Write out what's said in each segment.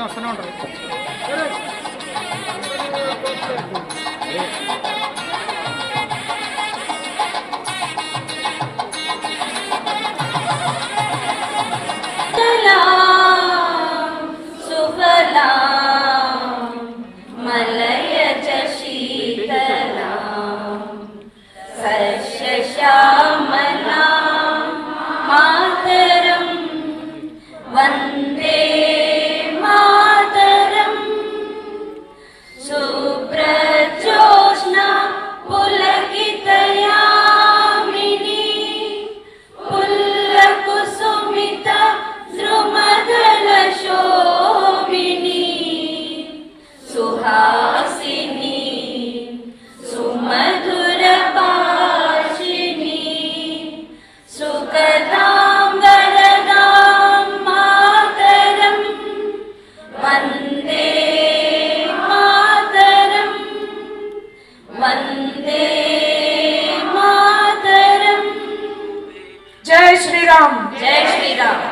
వస్తూనే ఉంటారు. వందే మాతరం సుప్రజోష్ణ పులకితయామిని పుల్లకుసుమిత ద్రుమదల శోభిని సుహాసిని సుమధుర భాషిని సుఖదాం వరదాం మాతరం వందే మాతరం వందే మాతరం. जय श्री राम, జై శ్రీరామ్.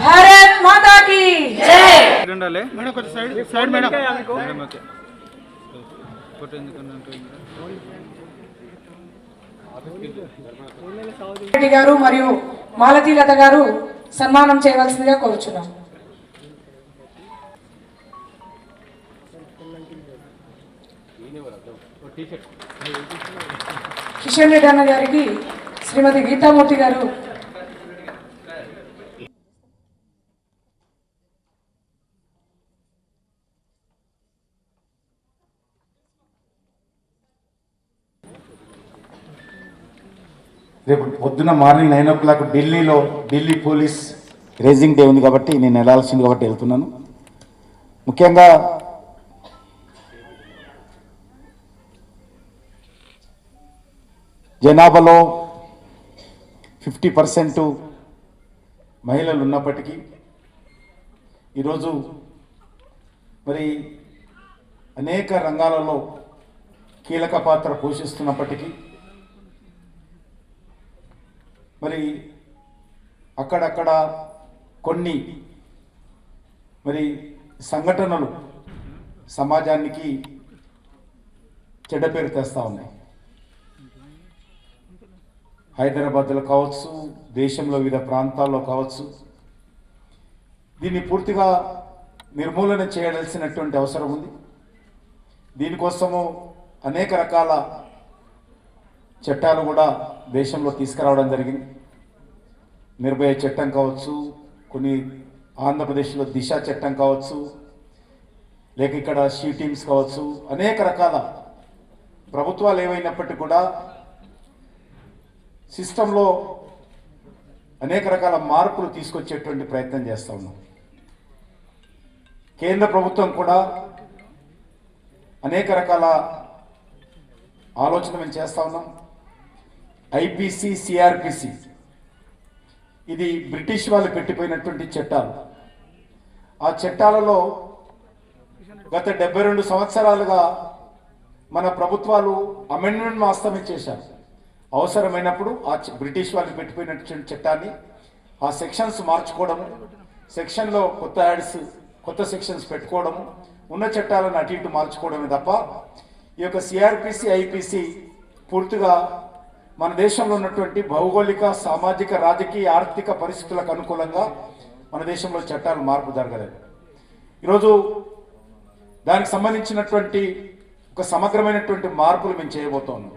भारत माता की జై. మేడం కొంచెం సైడ్ మేడం. ఫోటో ఎందుకు రెడ్డి గారు మరియు మాలతీలత గారు సన్మానం చేయవలసిందిగా కోరుచున్నాం. కిషన్ రెడ్డి అన్న గారికి శ్రీమతి గీతామూర్తి గారు రేపు పొద్దున్న మార్నింగ్ 9 o'clock ఢిల్లీలో ఢిల్లీ పోలీస్ రేజింగ్ డే ఉంది కాబట్టి నేను వెళ్ళాల్సింది కాబట్టి వెళ్తున్నాను. ముఖ్యంగా జనాభాలో 50% మహిళలు ఉన్నప్పటికీ ఈరోజు మరి అనేక రంగాలలో కీలక పాత్ర పోషిస్తున్నప్పటికీ మరి అక్కడక్కడ కొన్ని మరి సంఘటనలు సమాజానికి చెడ్డ పేరు తెస్తూ ఉన్నాయి. హైదరాబాద్లో కావచ్చు, దేశంలో వివిధ ప్రాంతాల్లో కావచ్చు, దీన్ని పూర్తిగా నిర్మూలన చేయాల్సినటువంటి అవసరం ఉంది. దీనికోసము అనేక రకాల చట్టాలు కూడా దేశంలో తీసుకురావడం జరిగింది. నిర్భయ చట్టం కావచ్చు, కొన్ని ఆంధ్రప్రదేశ్లో దిశ చట్టం కావచ్చు, లేక ఇక్కడ షీ టీమ్స్ కావచ్చు, అనేక రకాల ప్రభుత్వాలు ఏవైనప్పటికీ కూడా సిస్టంలో అనేక రకాల మార్పులు తీసుకొచ్చేటువంటి ప్రయత్నం చేస్తూ ఉన్నాం. కేంద్ర ప్రభుత్వం కూడా అనేక రకాల ఆలోచన మేము చేస్తూ ఉన్నాం. ఐపీసీ, సిఆర్పిసి ఇది బ్రిటిష్ వాళ్ళు పెట్టిపోయినటువంటి చట్టాలు. ఆ చట్టాలలో గత 72 సంవత్సరాలుగా మన ప్రభుత్వాలు అమెండ్మెంట్ వాస్తవం చేశారు. అవసరమైనప్పుడు ఆ బ్రిటిష్ వాళ్ళు పెట్టిపోయినటువంటి చట్టాన్ని ఆ సెక్షన్స్ మార్చుకోవడము, సెక్షన్లో కొత్త యాడ్స్, కొత్త సెక్షన్స్ పెట్టుకోవడము, ఉన్న చట్టాలను అటు ఇటు మార్చుకోవడమే తప్ప ఈ యొక్క సిఆర్పిసి, ఐపీసీ పూర్తిగా మన దేశంలో ఉన్నటువంటి భౌగోళిక, సామాజిక, రాజకీయ, ఆర్థిక పరిస్థితులకు అనుకూలంగా మన దేశంలో చట్టాలు మార్పు జరగలేదు. ఈరోజు దానికి సంబంధించినటువంటి ఒక సమగ్రమైనటువంటి మార్పులు మేము చేయబోతున్నాం.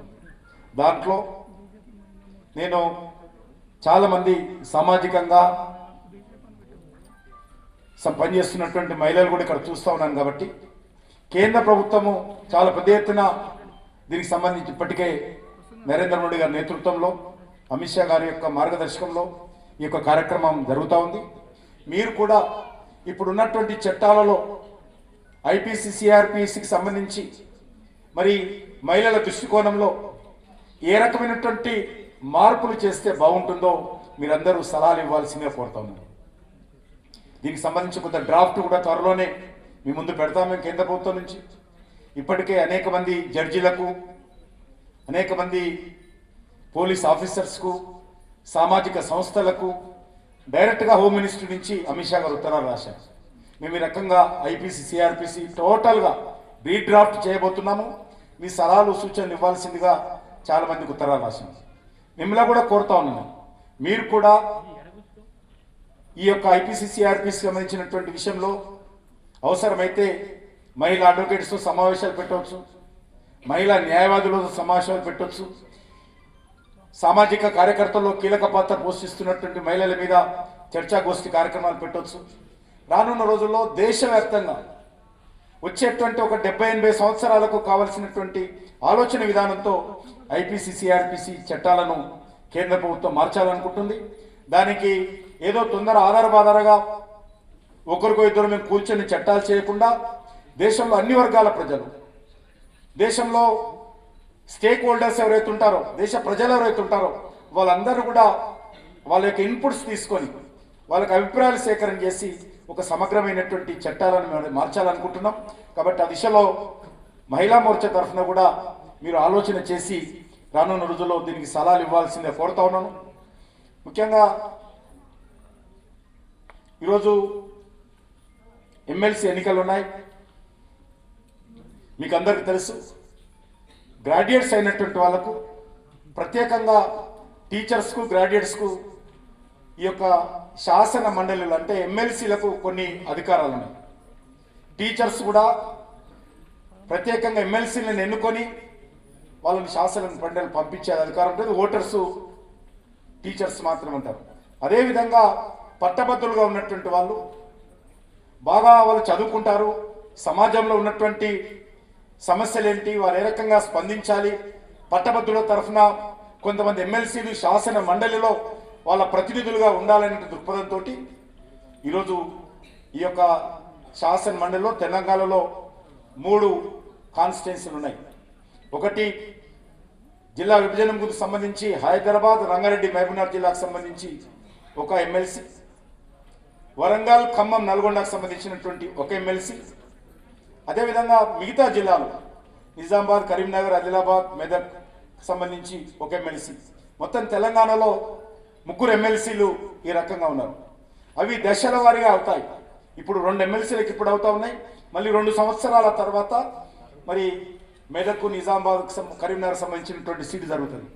దాంట్లో నేను చాలామంది సామాజికంగా పనిచేస్తున్నటువంటి మహిళలు కూడా ఇక్కడ చూస్తూ ఉన్నాను కాబట్టి కేంద్ర ప్రభుత్వము చాలా పెద్ద ఎత్తున దీనికి సంబంధించి ఇప్పటికే నరేంద్ర మోడీ గారి నేతృత్వంలో, అమిత్ షా గారి యొక్క మార్గదర్శకంలో ఈ యొక్క కార్యక్రమం జరుగుతూ ఉంది. మీరు కూడా ఇప్పుడున్నటువంటి చట్టాలలో ఐపీసీ, సిఆర్పిసికి సంబంధించి మరి మహిళల దృష్టికోణంలో ఏ రకమైనటువంటి మార్పులు చేస్తే బాగుంటుందో మీరందరూ సలహాలు ఇవ్వాల్సిందే కోరుతున్నాను. దీనికి సంబంధించి కొంత డ్రాఫ్ట్ కూడా త్వరలోనే మీ ముందు పెడతాము కేంద్ర ప్రభుత్వం నుంచి. ఇప్పటికే అనేక మంది జడ్జీలకు, అనేక మంది పోలీస్ ఆఫీసర్స్కు, సామాజిక సంస్థలకు డైరెక్ట్గా హోమ్ మినిస్టర్ నుంచి అమిత్ షా గారు ఉత్తరాలు రాశారు. మేము ఈ రకంగా ఐపీసీ, సిఆర్పిసి టోటల్గా రీడ్రాఫ్ట్ చేయబోతున్నాము, మీ సలహాలు సూచనలు ఇవ్వాల్సిందిగా చాలామందికి ఉత్తరాలు రాశాము. మిమ్మల్ని కూడా కోరుతా ఉన్నాను, మీరు కూడా ఈ యొక్క ఐపీసీ, సిఆర్పిసి సంబంధించినటువంటి విషయంలో అవసరమైతే మహిళా అడ్వకేట్స్తో సమావేశాలు పెట్టవచ్చు, మహిళా న్యాయవాదులతో సమావేశాలు పెట్టవచ్చు, సామాజిక కార్యకర్తల్లో కీలక పాత్ర పోషిస్తున్నటువంటి మహిళల మీద చర్చాగోష్ఠి కార్యక్రమాలు పెట్టవచ్చు. రానున్న రోజుల్లో దేశవ్యాప్తంగా వచ్చేటువంటి ఒక 70-80 సంవత్సరాలకు కావలసినటువంటి ఆలోచన విధానంతో ఐపీసీ, సిఆర్పిసి చట్టాలను కేంద్ర ప్రభుత్వం మార్చాలనుకుంటుంది. దానికి ఏదో తొందర ఆధారబాధారగా ఒకరికో ఇద్దరు మేము కూర్చొని చట్టాలు చేయకుండా దేశంలో అన్ని వర్గాల ప్రజలు, దేశంలో స్టేక్ హోల్డర్స్ ఎవరైతే ఉంటారో, దేశ ప్రజలు ఎవరైతే ఉంటారో వాళ్ళందరూ కూడా వాళ్ళ యొక్క ఇన్పుట్స్ తీసుకొని వాళ్ళకి అభిప్రాయాలు సేకరణ చేసి ఒక సమగ్రమైనటువంటి చట్టాలను మార్చాలనుకుంటున్నాం. కాబట్టి ఆ దిశలో మహిళా మోర్చా తరఫున కూడా మీరు ఆలోచన చేసి రానున్న రోజుల్లో దీనికి సలహాలు ఇవ్వాల్సిందే కోరుతా ఉన్నాను. ముఖ్యంగా ఈరోజు ఎమ్మెల్సీ ఎన్నికలు ఉన్నాయి. మీకు అందరికీ తెలుసు, గ్రాడ్యుయేట్స్ అయినటువంటి వాళ్ళకు ప్రత్యేకంగా టీచర్స్కు, గ్రాడ్యుయేట్స్కు ఈ యొక్క శాసన మండలిలు అంటే ఎమ్మెల్సీలకు కొన్ని అధికారాలు ఉన్నాయి. టీచర్స్ కూడా ప్రత్యేకంగా ఎమ్మెల్సీలను ఎన్నుకొని వాళ్ళని శాసన మండలి పంపించే అధికారం ఉంటుంది. ఓటర్స్ టీచర్స్ మాత్రం అంటారు. అదేవిధంగా పట్టభద్రులుగా ఉన్నటువంటి వాళ్ళు బాగా వాళ్ళు చదువుకుంటారు, సమాజంలో ఉన్నటువంటి సమస్యలు ఏంటి, వారు ఏ రకంగా స్పందించాలి, పట్టభద్రుల తరఫున కొంతమంది ఎమ్మెల్సీలు శాసన మండలిలో వాళ్ళ ప్రతినిధులుగా ఉండాలనే దృక్పథంతో ఈరోజు ఈ యొక్క శాసన మండలిలో తెలంగాణలో 3 కాన్స్టిట్యున్సీలు ఉన్నాయి. ఒకటి జిల్లా విభజనకు సంబంధించి హైదరాబాద్, రంగారెడ్డి, మహబూబ్నగర్ జిల్లాకు సంబంధించి ఒక ఎమ్మెల్సీ, వరంగల్, ఖమ్మం, నల్గొండకు సంబంధించినటువంటి ఒక ఎమ్మెల్సీ, అదేవిధంగా మిగతా జిల్లాలు నిజామాబాద్, కరీంనగర్, ఆదిలాబాద్, మెదక్ సంబంధించి ఒక ఎమ్మెల్సీ. మొత్తం తెలంగాణలో 3 ఎమ్మెల్సీలు ఈ రకంగా ఉన్నారు. అవి దశల వారీగా అవుతాయి. ఇప్పుడు 2 ఎమ్మెల్సీలకు ఇప్పుడు అవుతా ఉన్నాయి. మళ్ళీ 2 సంవత్సరాల తర్వాత మరి మెదక్, నిజామాబాద్, కరీంనగర్ సంబంధించినటువంటి సీటు జరుగుతుంది.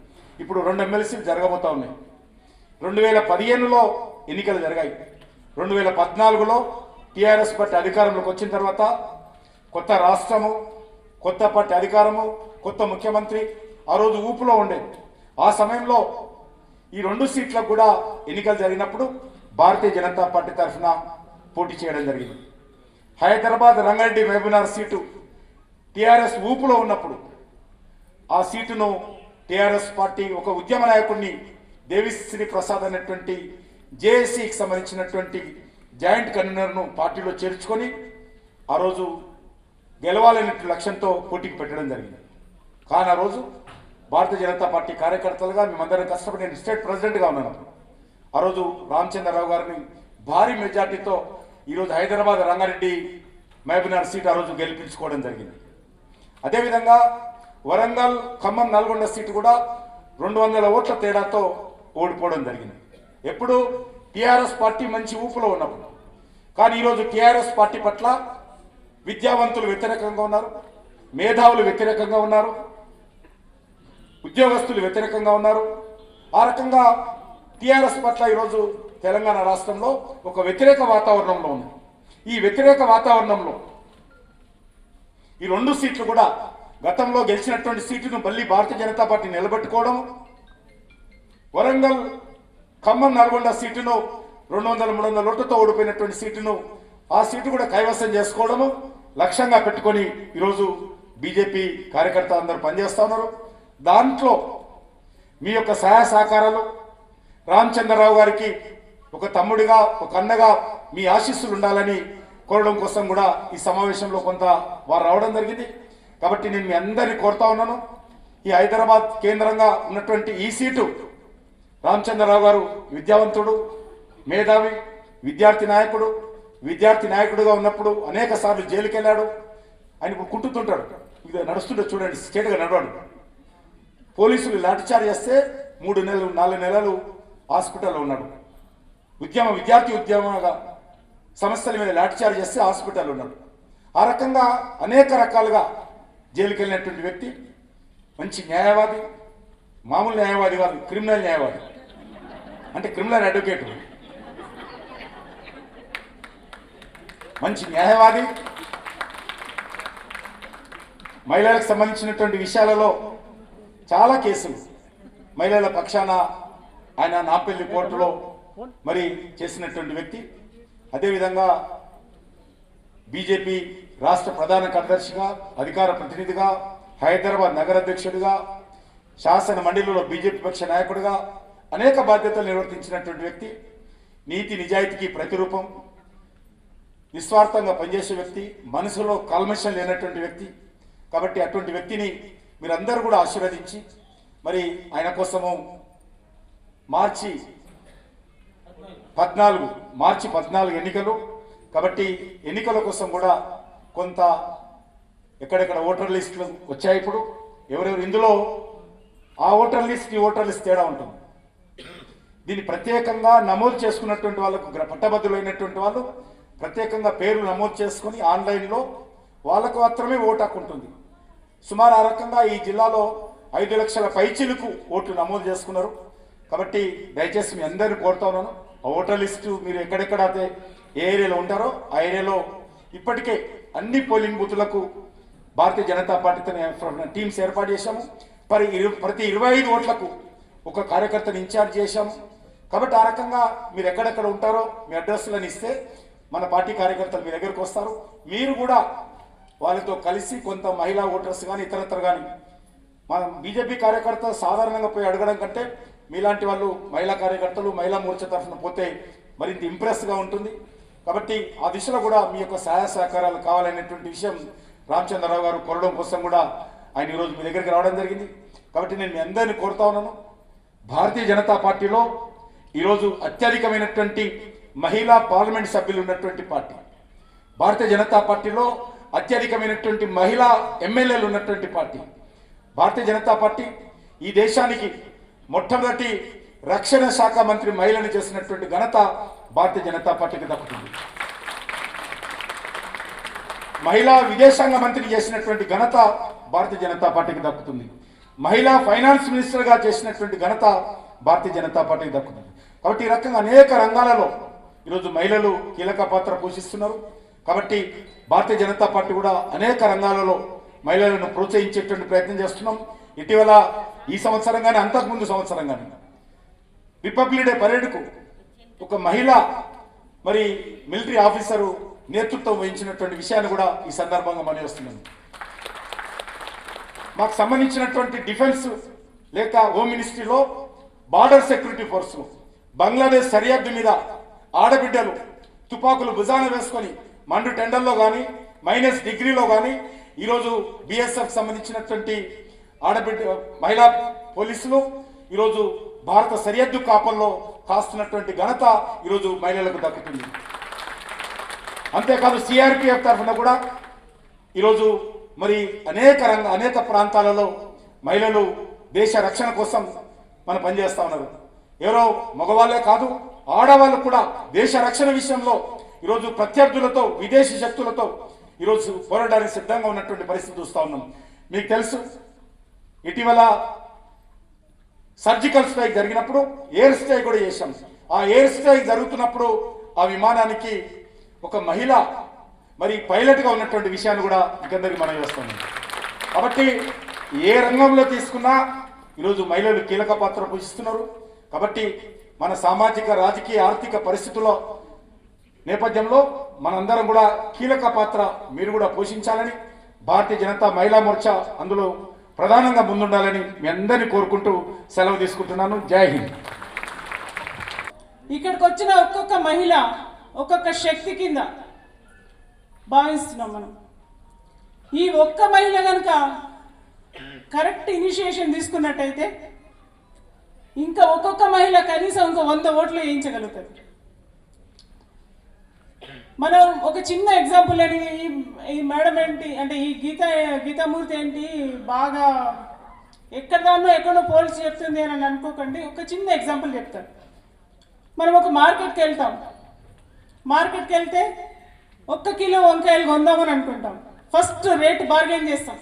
ఇప్పుడు 2 ఎమ్మెల్సీలు జరగబోతా ఉన్నాయి. 2015లో ఎన్నికలు జరిగాయి. 2014లో టీఆర్ఎస్ పార్టీ అధికారంలోకి వచ్చిన తర్వాత కొత్త రాష్ట్రము, కొత్త పార్టీ అధికారము, కొత్త ముఖ్యమంత్రి ఆ రోజు ఊపులో ఉండేది. ఆ సమయంలో ఈ 2 సీట్లకు కూడా ఎన్నికలు జరిగినప్పుడు భారతీయ జనతా పార్టీ తరఫున పోటీ చేయడం జరిగింది. హైదరాబాద్, రంగారెడ్డి, మహబూబ్నగర్ సీటు టీఆర్ఎస్ ఊపులో ఉన్నప్పుడు ఆ సీటును టీఆర్ఎస్ పార్టీ ఒక ఉద్యమ నాయకుడిని దేవిశ్రీ ప్రసాద్ అనేటువంటి జేఏసీకి సంబంధించినటువంటి జాయింట్ కన్వీనర్ను పార్టీలో చేర్చుకొని ఆ రోజు గెలవాలనే లక్ష్యంతో పోటీకి పెట్టడం జరిగింది. కానీ ఆ రోజు భారతీయ జనతా పార్టీ కార్యకర్తలుగా మేమందరం కష్టపడి, నేను స్టేట్ ప్రెసిడెంట్గా ఉన్నాను. ఆ రోజు రామచంద్రరావు గారిని భారీ మెజార్టీతో ఈరోజు హైదరాబాద్, రంగారెడ్డి, మహబూబ్నగర్ సీట్ ఆ రోజు గెలిపించుకోవడం జరిగింది. అదేవిధంగా వరంగల్, ఖమ్మం, నల్గొండ సీటు కూడా 200 ఓట్ల తేడాతో ఓడిపోవడం జరిగింది. ఎప్పుడు టీఆర్ఎస్ పార్టీ మంచి ఊపులో ఉన్నప్పుడు. కానీ ఈరోజు టీఆర్ఎస్ పార్టీ పట్ల విద్యావంతులు వ్యతిరేకంగా ఉన్నారు, మేధావులు వ్యతిరేకంగా ఉన్నారు, ఉద్యోగస్తులు వ్యతిరేకంగా ఉన్నారు. ఆ రకంగా టీఆర్ఎస్ పట్ల ఈరోజు తెలంగాణ రాష్ట్రంలో ఒక వ్యతిరేక వాతావరణంలో ఉంది. ఈ వ్యతిరేక వాతావరణంలో ఈ 2 సీట్లు కూడా గతంలో గెలిచినటువంటి సీటును మళ్ళీ భారతీయ జనతా పార్టీ నిలబెట్టుకోవడం, వరంగల్, ఖమ్మం, నల్గొండ సీటును 200-300 ఓట్లతో ఓడిపోయినటువంటి సీటును ఆ సీటు కూడా కైవసం చేసుకోవడము లక్ష్యంగా పెట్టుకొని ఈరోజు బీజేపీ కార్యకర్తలు అందరూ పనిచేస్తూ ఉన్నారు. దాంట్లో మీ యొక్క సహాయ సహకారాలు, రామచంద్రరావు గారికి ఒక తమ్ముడిగా, ఒక అన్నగా మీ ఆశీస్సులు ఉండాలని కోరడం కోసం కూడా ఈ సమావేశంలో కొంత వారు రావడం జరిగింది. కాబట్టి నేను మీ అందరినీ కోరుతా ఉన్నాను, ఈ హైదరాబాద్ కేంద్రంగా ఉన్నటువంటి ఈ సీటు రామచంద్రరావు గారు విద్యావంతుడు, మేధావి, విద్యార్థి నాయకుడుగా ఉన్నప్పుడు అనేక సార్లు జైలుకి వెళ్ళాడు. ఆయన ఇప్పుడు కుంటుతుంటాడు, ఇది నడుస్తుంటే చూడండి, స్టేట్గా నడవాడు. పోలీసులు లాఠీచార్జ్ చేస్తే 3 నెలలు 4 నెలలు హాస్పిటల్లో ఉన్నాడు. విద్యార్థి ఉద్యమంగా సమస్యల మీద లాఠీచార్జ్ చేస్తే హాస్పిటల్లో ఉన్నాడు. ఆ రకంగా అనేక రకాలుగా జైలుకి వెళ్ళినటువంటి వ్యక్తి, మంచి న్యాయవాది, మామూలు న్యాయవాది కాదు, క్రిమినల్ న్యాయవాది, అంటే క్రిమినల్ అడ్వకేట్, మంచి న్యాయవాది. మహిళలకు సంబంధించినటువంటి విషయాలలో చాలా కేసులు మహిళల పక్షాన ఆయన నాంపల్లి కోర్టులో మరి చేసినటువంటి వ్యక్తి. అదేవిధంగా బీజేపీ రాష్ట్ర ప్రధాన కార్యదర్శిగా, అధికార ప్రతినిధిగా, హైదరాబాద్ నగర అధ్యక్షుడిగా, శాసన మండలిలో బీజేపీ పక్ష నాయకుడిగా అనేక బాధ్యతలు నిర్వర్తించినటువంటి వ్యక్తి. నీతి నిజాయితీకి ప్రతిరూపం, నిస్వార్థంగా పనిచేసే వ్యక్తి, మనసులో కల్మషం లేనటువంటి వ్యక్తి. కాబట్టి అటువంటి వ్యక్తిని మీరందరూ కూడా ఆశీర్వదించి మరి ఆయన కోసము మార్చి 14 ఎన్నికలు. కాబట్టి ఎన్నికల కోసం కూడా కొంత ఎక్కడెక్కడ ఓటర్ లిస్టులు వచ్చాయి. ఇప్పుడు ఎవరెవరు ఇందులో ఆ ఓటర్ లిస్ట్ ఈ ఓటర్ లిస్ట్ తేడా ఉంటుంది. దీన్ని ప్రత్యేకంగా నమోదు చేసుకున్నటువంటి వాళ్ళకు, పట్టభద్రులైనటువంటి వాళ్ళు ప్రత్యేకంగా పేర్లు నమోదు చేసుకుని ఆన్లైన్లో వాళ్ళకు మాత్రమే ఓటు హక్కు ఉంటుంది. సుమారు ఆ రకంగా ఈ జిల్లాలో 5 లక్షల పైచిలకు ఓట్లు నమోదు చేసుకున్నారు. కాబట్టి దయచేసి మీ అందరినీ కోరుతా ఉన్నాను, ఆ ఓటర్ లిస్టు మీరు ఎక్కడెక్కడ అయితే ఏ ఏరియాలో ఉంటారో ఆ ఏరియాలో ఇప్పటికే అన్ని పోలింగ్ బూతులకు భారతీయ జనతా పార్టీతో టీమ్స్ ఏర్పాటు చేశాము. ప్రతి 25 ఓట్లకు ఒక కార్యకర్తను ఇన్ఛార్జ్ చేశాము. కాబట్టి ఆ రకంగా మీరు ఎక్కడెక్కడ ఉంటారో మీ అడ్రస్లను ఇస్తే మన పార్టీ కార్యకర్తలు మీ దగ్గరకు వస్తారు. మీరు కూడా వాళ్ళతో కలిసి కొంత మహిళా ఓటర్స్ కానీ ఇతరత్ర కానీ, మన బీజేపీ కార్యకర్తలు సాధారణంగా పోయి అడగడం కంటే మీలాంటి వాళ్ళు మహిళా కార్యకర్తలు మహిళా మోర్చా తరఫున పోతే మరింత ఇంప్రెస్గా ఉంటుంది. కాబట్టి ఆ దిశలో కూడా మీ యొక్క సహాయ సహకారాలు కావాలనేటువంటి విషయం రామచంద్రరావు గారు కోరడం కోసం కూడా ఆయన ఈరోజు మీ దగ్గరికి రావడం జరిగింది. కాబట్టి నేను మీ అందరినీ కోరుతా ఉన్నాను, భారతీయ జనతా పార్టీలో ఈరోజు అత్యధికమైనటువంటి మహిళా పార్లమెంట్ సభ్యులు ఉన్నటువంటి పార్టీ, భారతీయ జనతా పార్టీలో అత్యధికమైనటువంటి మహిళా ఎమ్మెల్యేలు ఉన్నటువంటి పార్టీ, భారతీయ జనతా పార్టీ ఈ దేశానికి మొట్టమొదటి రక్షణ శాఖ మంత్రి మహిళను చేసినటువంటి ఘనత భారతీయ జనతా పార్టీకి దక్కుతుంది. మహిళా విదేశాంగ మంత్రిని చేసినటువంటి ఘనత భారతీయ జనతా పార్టీకి దక్కుతుంది. మహిళా ఫైనాన్స్ మినిస్టర్గా చేసినటువంటి ఘనత భారతీయ జనతా పార్టీకి దక్కుతుంది. కాబట్టి ఈ రకంగా అనేక రంగాలలో ఈరోజు మహిళలు కీలక పాత్ర పోషిస్తున్నారు. కాబట్టి భారతీయ జనతా పార్టీ కూడా అనేక రంగాలలో మహిళలను ప్రోత్సహించేటువంటి ప్రయత్నం చేస్తున్నాం. ఇటీవల ఈ సంవత్సరం కానీ అంతకుముందు సంవత్సరం కానీ రిపబ్లిక్ డే పరేడ్కు ఒక మహిళ మరి మిలిటరీ ఆఫీసరు నేతృత్వం వహించినటువంటి విషయాన్ని కూడా ఈ సందర్భంగా మనం వస్తున్నాను. మాకు సంబంధించినటువంటి డిఫెన్స్ లేక హోమ్ మినిస్ట్రీలో బార్డర్ సెక్యూరిటీ ఫోర్స్ బంగ్లాదేశ్ సరిహద్దు మీద ఆడబిడ్డలు తుపాకులు భుజాన వేసుకొని మండు టెండర్లో కానీ -డిగ్రీలో కానీ ఈరోజు బిఎస్ఎఫ్ సంబంధించినటువంటి ఆడబిడ్డ మహిళా పోలీసులు ఈరోజు భారత సరిహద్దు కాపల్లో కాస్తున్నటువంటి ఘనత ఈరోజు మహిళలకు దక్కుతుంది. అంతేకాదు సిఆర్పిఎఫ్ తరఫున కూడా ఈరోజు మరి అనేక ప్రాంతాలలో మహిళలు దేశ రక్షణ కోసం మనం పనిచేస్తా ఉన్నారు. ఎవరో మగవాళ్ళే కాదు, ఆడవాళ్ళు కూడా దేశ రక్షణ విషయంలో ఈరోజు ప్రత్యర్థులతో విదేశీ శక్తులతో ఈరోజు పోరాడడానికి సిద్ధంగా ఉన్నటువంటి పరిస్థితి చూస్తూ ఉన్నాం. మీకు తెలుసు, ఇటీవల సర్జికల్ స్ట్రైక్ జరిగినప్పుడు ఎయిర్ స్ట్రైక్ కూడా చేశాం. ఆ ఎయిర్ స్ట్రైక్ జరుగుతున్నప్పుడు ఆ విమానానికి ఒక మహిళ మరి పైలట్గా ఉన్నటువంటి విషయాన్ని కూడా మీకందరికీ మనం చేస్తున్నాం. కాబట్టి ఏ రంగంలో తీసుకున్నా ఈరోజు మహిళలు కీలక పాత్ర పోషిస్తున్నారు. కాబట్టి మన సామాజిక రాజకీయ ఆర్థిక పరిస్థితుల నేపథ్యంలో మనందరం కూడా కీలక పాత్ర మీరు కూడా పోషించాలని, భారతీయ జనతా మహిళా మోర్చా అందులో ప్రధానంగా ముందుండాలని మీ అందరినీ కోరుకుంటూ సెలవు తీసుకుంటున్నాను. జై హింద్. ఇక్కడికి వచ్చిన ఒక్కొక్క మహిళ ఒక్కొక్క శక్తి కింద భావిస్తున్నాం మనం. ఈ ఒక్క మహిళ కనుక కరెక్ట్ ఇనిషియేషన్ తీసుకున్నట్టయితే ఇంకా ఒక్కొక్క మహిళ కనీసం ఇంకో 100 ఓట్లు వేయించగలుగుతుంది. మనం ఒక చిన్న ఎగ్జాంపుల్ అని ఈ మేడం ఏంటి అంటే ఈ గీతామూర్తి ఏంటి బాగా ఎక్కడో పోల్చి చెప్తుంది అని అనుకోకండి. ఒక చిన్న ఎగ్జాంపుల్ చెప్తాను. మనం ఒక మార్కెట్కి వెళ్తాం. మార్కెట్కి వెళ్తే 1 కిలో వంకాయలు కొందామని అనుకుంటాం. ఫస్ట్ రేట్ బార్గెన్ చేస్తాం.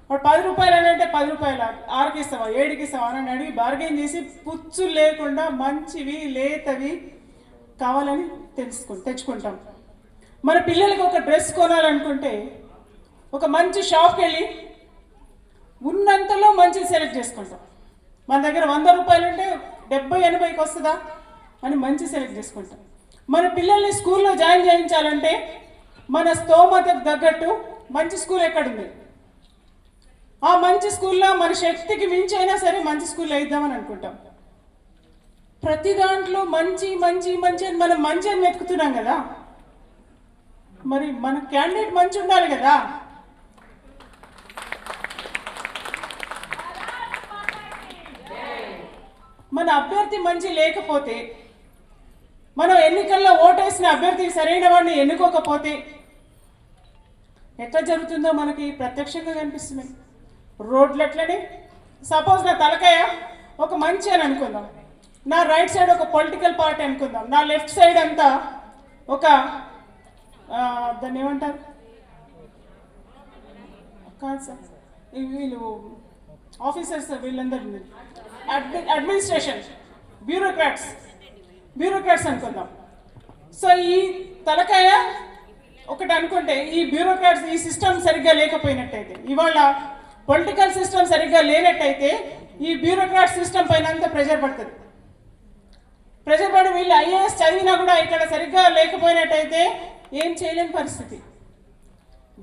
వాడు 10 రూపాయలు అని అంటే 10 రూపాయలు 6కి ఇస్తావా 7కి ఇస్తావా అని అడిగి బార్గెన్ చేసి పుచ్చు లేకుండా మంచివి లేతవి కావాలని తెచ్చుకుంటాం. మన పిల్లలకి ఒక డ్రెస్ కొనాలనుకుంటే ఒక మంచి షాప్కి వెళ్ళి ఉన్నంతలో మంచిది సెలెక్ట్ చేసుకుంటాం. మన దగ్గర 100 రూపాయలు ఉంటే 70-80కి వస్తుందా అని మంచి సెలెక్ట్ చేసుకుంటాం. మన పిల్లల్ని స్కూల్లో జాయిన్ చేయించాలంటే మన స్తోమతకు తగ్గట్టు మంచి స్కూల్ ఎక్కడుంది, ఆ మంచి స్కూల్లో మన శక్తికి మించి అయినా సరే మంచి స్కూల్లో వేద్దామని అనుకుంటాం. ప్రతి దాంట్లో మంచి మంచి మంచి అని మనం మంచి అని వెతుకుతున్నాం కదా, మరి మన క్యాండిడేట్ మంచి ఉండాలి కదా. మన అభ్యర్థి మంచి లేకపోతే, మనం ఎన్నికల్లో ఓటేసిన అభ్యర్థికి సరైన వాడిని ఎన్నుకోకపోతే ఎట్లా జరుగుతుందో మనకి ప్రత్యక్షంగా కనిపిస్తున్నాయి. రోడ్లు అట్లనే. సపోజ్ నా తలకాయ ఒక మంచి అని అనుకుందాం, నా రైట్ సైడ్ ఒక పొలిటికల్ పార్టీ అనుకుందాం, నా లెఫ్ట్ సైడ్ అంతా ఒక దాన్ని ఏమంటారు కాదు సార్ వీళ్ళు ఆఫీసర్స్ వీళ్ళందరూ అడ్మినిస్ట్రేషన్ బ్యూరోక్రాట్స్ అనుకుందాం. సో ఈ తలకాయ ఒకటి అనుకుంటే ఈ బ్యూరోక్రాట్స్ ఈ సిస్టమ్ సరిగ్గా లేకపోయినట్టయితే, ఇవాళ పొలిటికల్ సిస్టమ్ సరిగ్గా లేనట్టయితే ఈ బ్యూరోక్రాట్ సిస్టమ్ పైన అంతా ప్రెషర్ పడుతుంది. ప్రెషర్ పడి వీళ్ళు ఐఏఎస్ చదివినా కూడా ఇక్కడ సరిగ్గా లేకపోయినట్టయితే ఏం చేయలేని పరిస్థితి.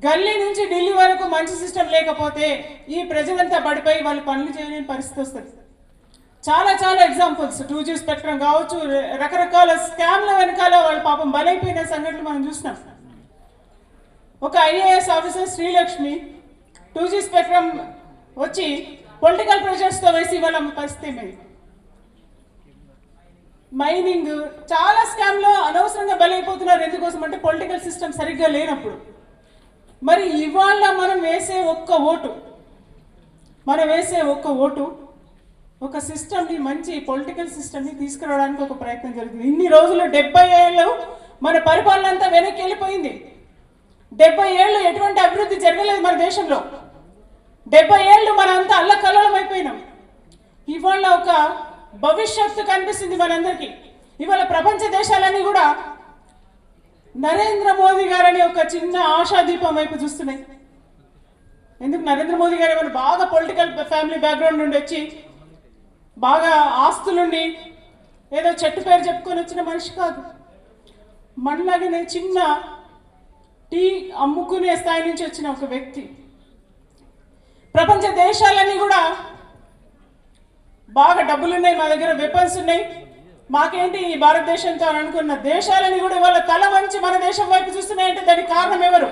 గల్లీ నుంచి ఢిల్లీ వరకు మంచి సిస్టమ్ లేకపోతే ఈ ప్రజలంతా పడిపోయి వాళ్ళు పనులు చేయలేని పరిస్థితి వస్తుంది. చాలా చాలా ఎగ్జాంపుల్స్ 2G స్పెక్ట్రమ్ కావచ్చు, రకరకాల స్కామ్ల వెనకాల వాళ్ళు పాపం బలైపోయిన సంఘటనలు మనం చూసినాం. ఒక IAS officer Srilakshmi 2G spectrum వచ్చి పొలిటికల్ ప్రెషర్స్తో వేసి వాళ్ళ పరిస్థితి ఏమైంది. మైనింగ్ చాలా స్కామ్లో అనవసరంగా బలైపోతున్నారు. ఎందుకోసం అంటే పొలిటికల్ సిస్టమ్ సరిగ్గా లేనప్పుడు. మరి ఇవాళ మనం వేసే ఒక్క ఓటు ఒక సిస్టమ్ని, మంచి పొలిటికల్ సిస్టమ్ని తీసుకురావడానికి ఒక ప్రయత్నం జరుగుతుంది. ఇన్ని రోజులు 70 ఏళ్ళు మన పరిపాలన అంతా వెనక్కి వెళ్ళిపోయింది. 70 ఏళ్ళు ఎటువంటి అభివృద్ధి జరగలేదు మన దేశంలో. 70 ఏళ్ళు మనం అంతా అల్లకల్లోలం అయిపోయినాం. ఇవాళ ఒక భవిష్యత్తు కనిపిస్తుంది మనందరికీ. ఇవాళ ప్రపంచ దేశాలన్నీ కూడా నరేంద్ర మోదీ గారని ఒక చిన్న ఆశాదీపం వైపు చూస్తున్నాయి. ఎందుకు? నరేంద్ర మోదీ గారు ఏమైనా బాగా పొలిటికల్ ఫ్యామిలీ బ్యాక్గ్రౌండ్ నుండి వచ్చి బాగా ఆస్తులుండి ఏదో చెట్టు పేరు చెప్పుకొని వచ్చిన మనిషి కాదు. మనలాగనే చిన్న టీ అమ్ముకునే స్థాయి నుంచి వచ్చిన ఒక వ్యక్తి. ప్రపంచ దేశాలన్నీ కూడా బాగా డబ్బులున్నాయి, మా దగ్గర వెపన్స్ ఉన్నాయి, మాకేంటి ఈ భారతదేశంతో అని అనుకున్న దేశాలని కూడా ఇవాళ తల వంచి మన దేశం వైపు చూస్తున్నాయంటే దానికి కారణం ఎవరు?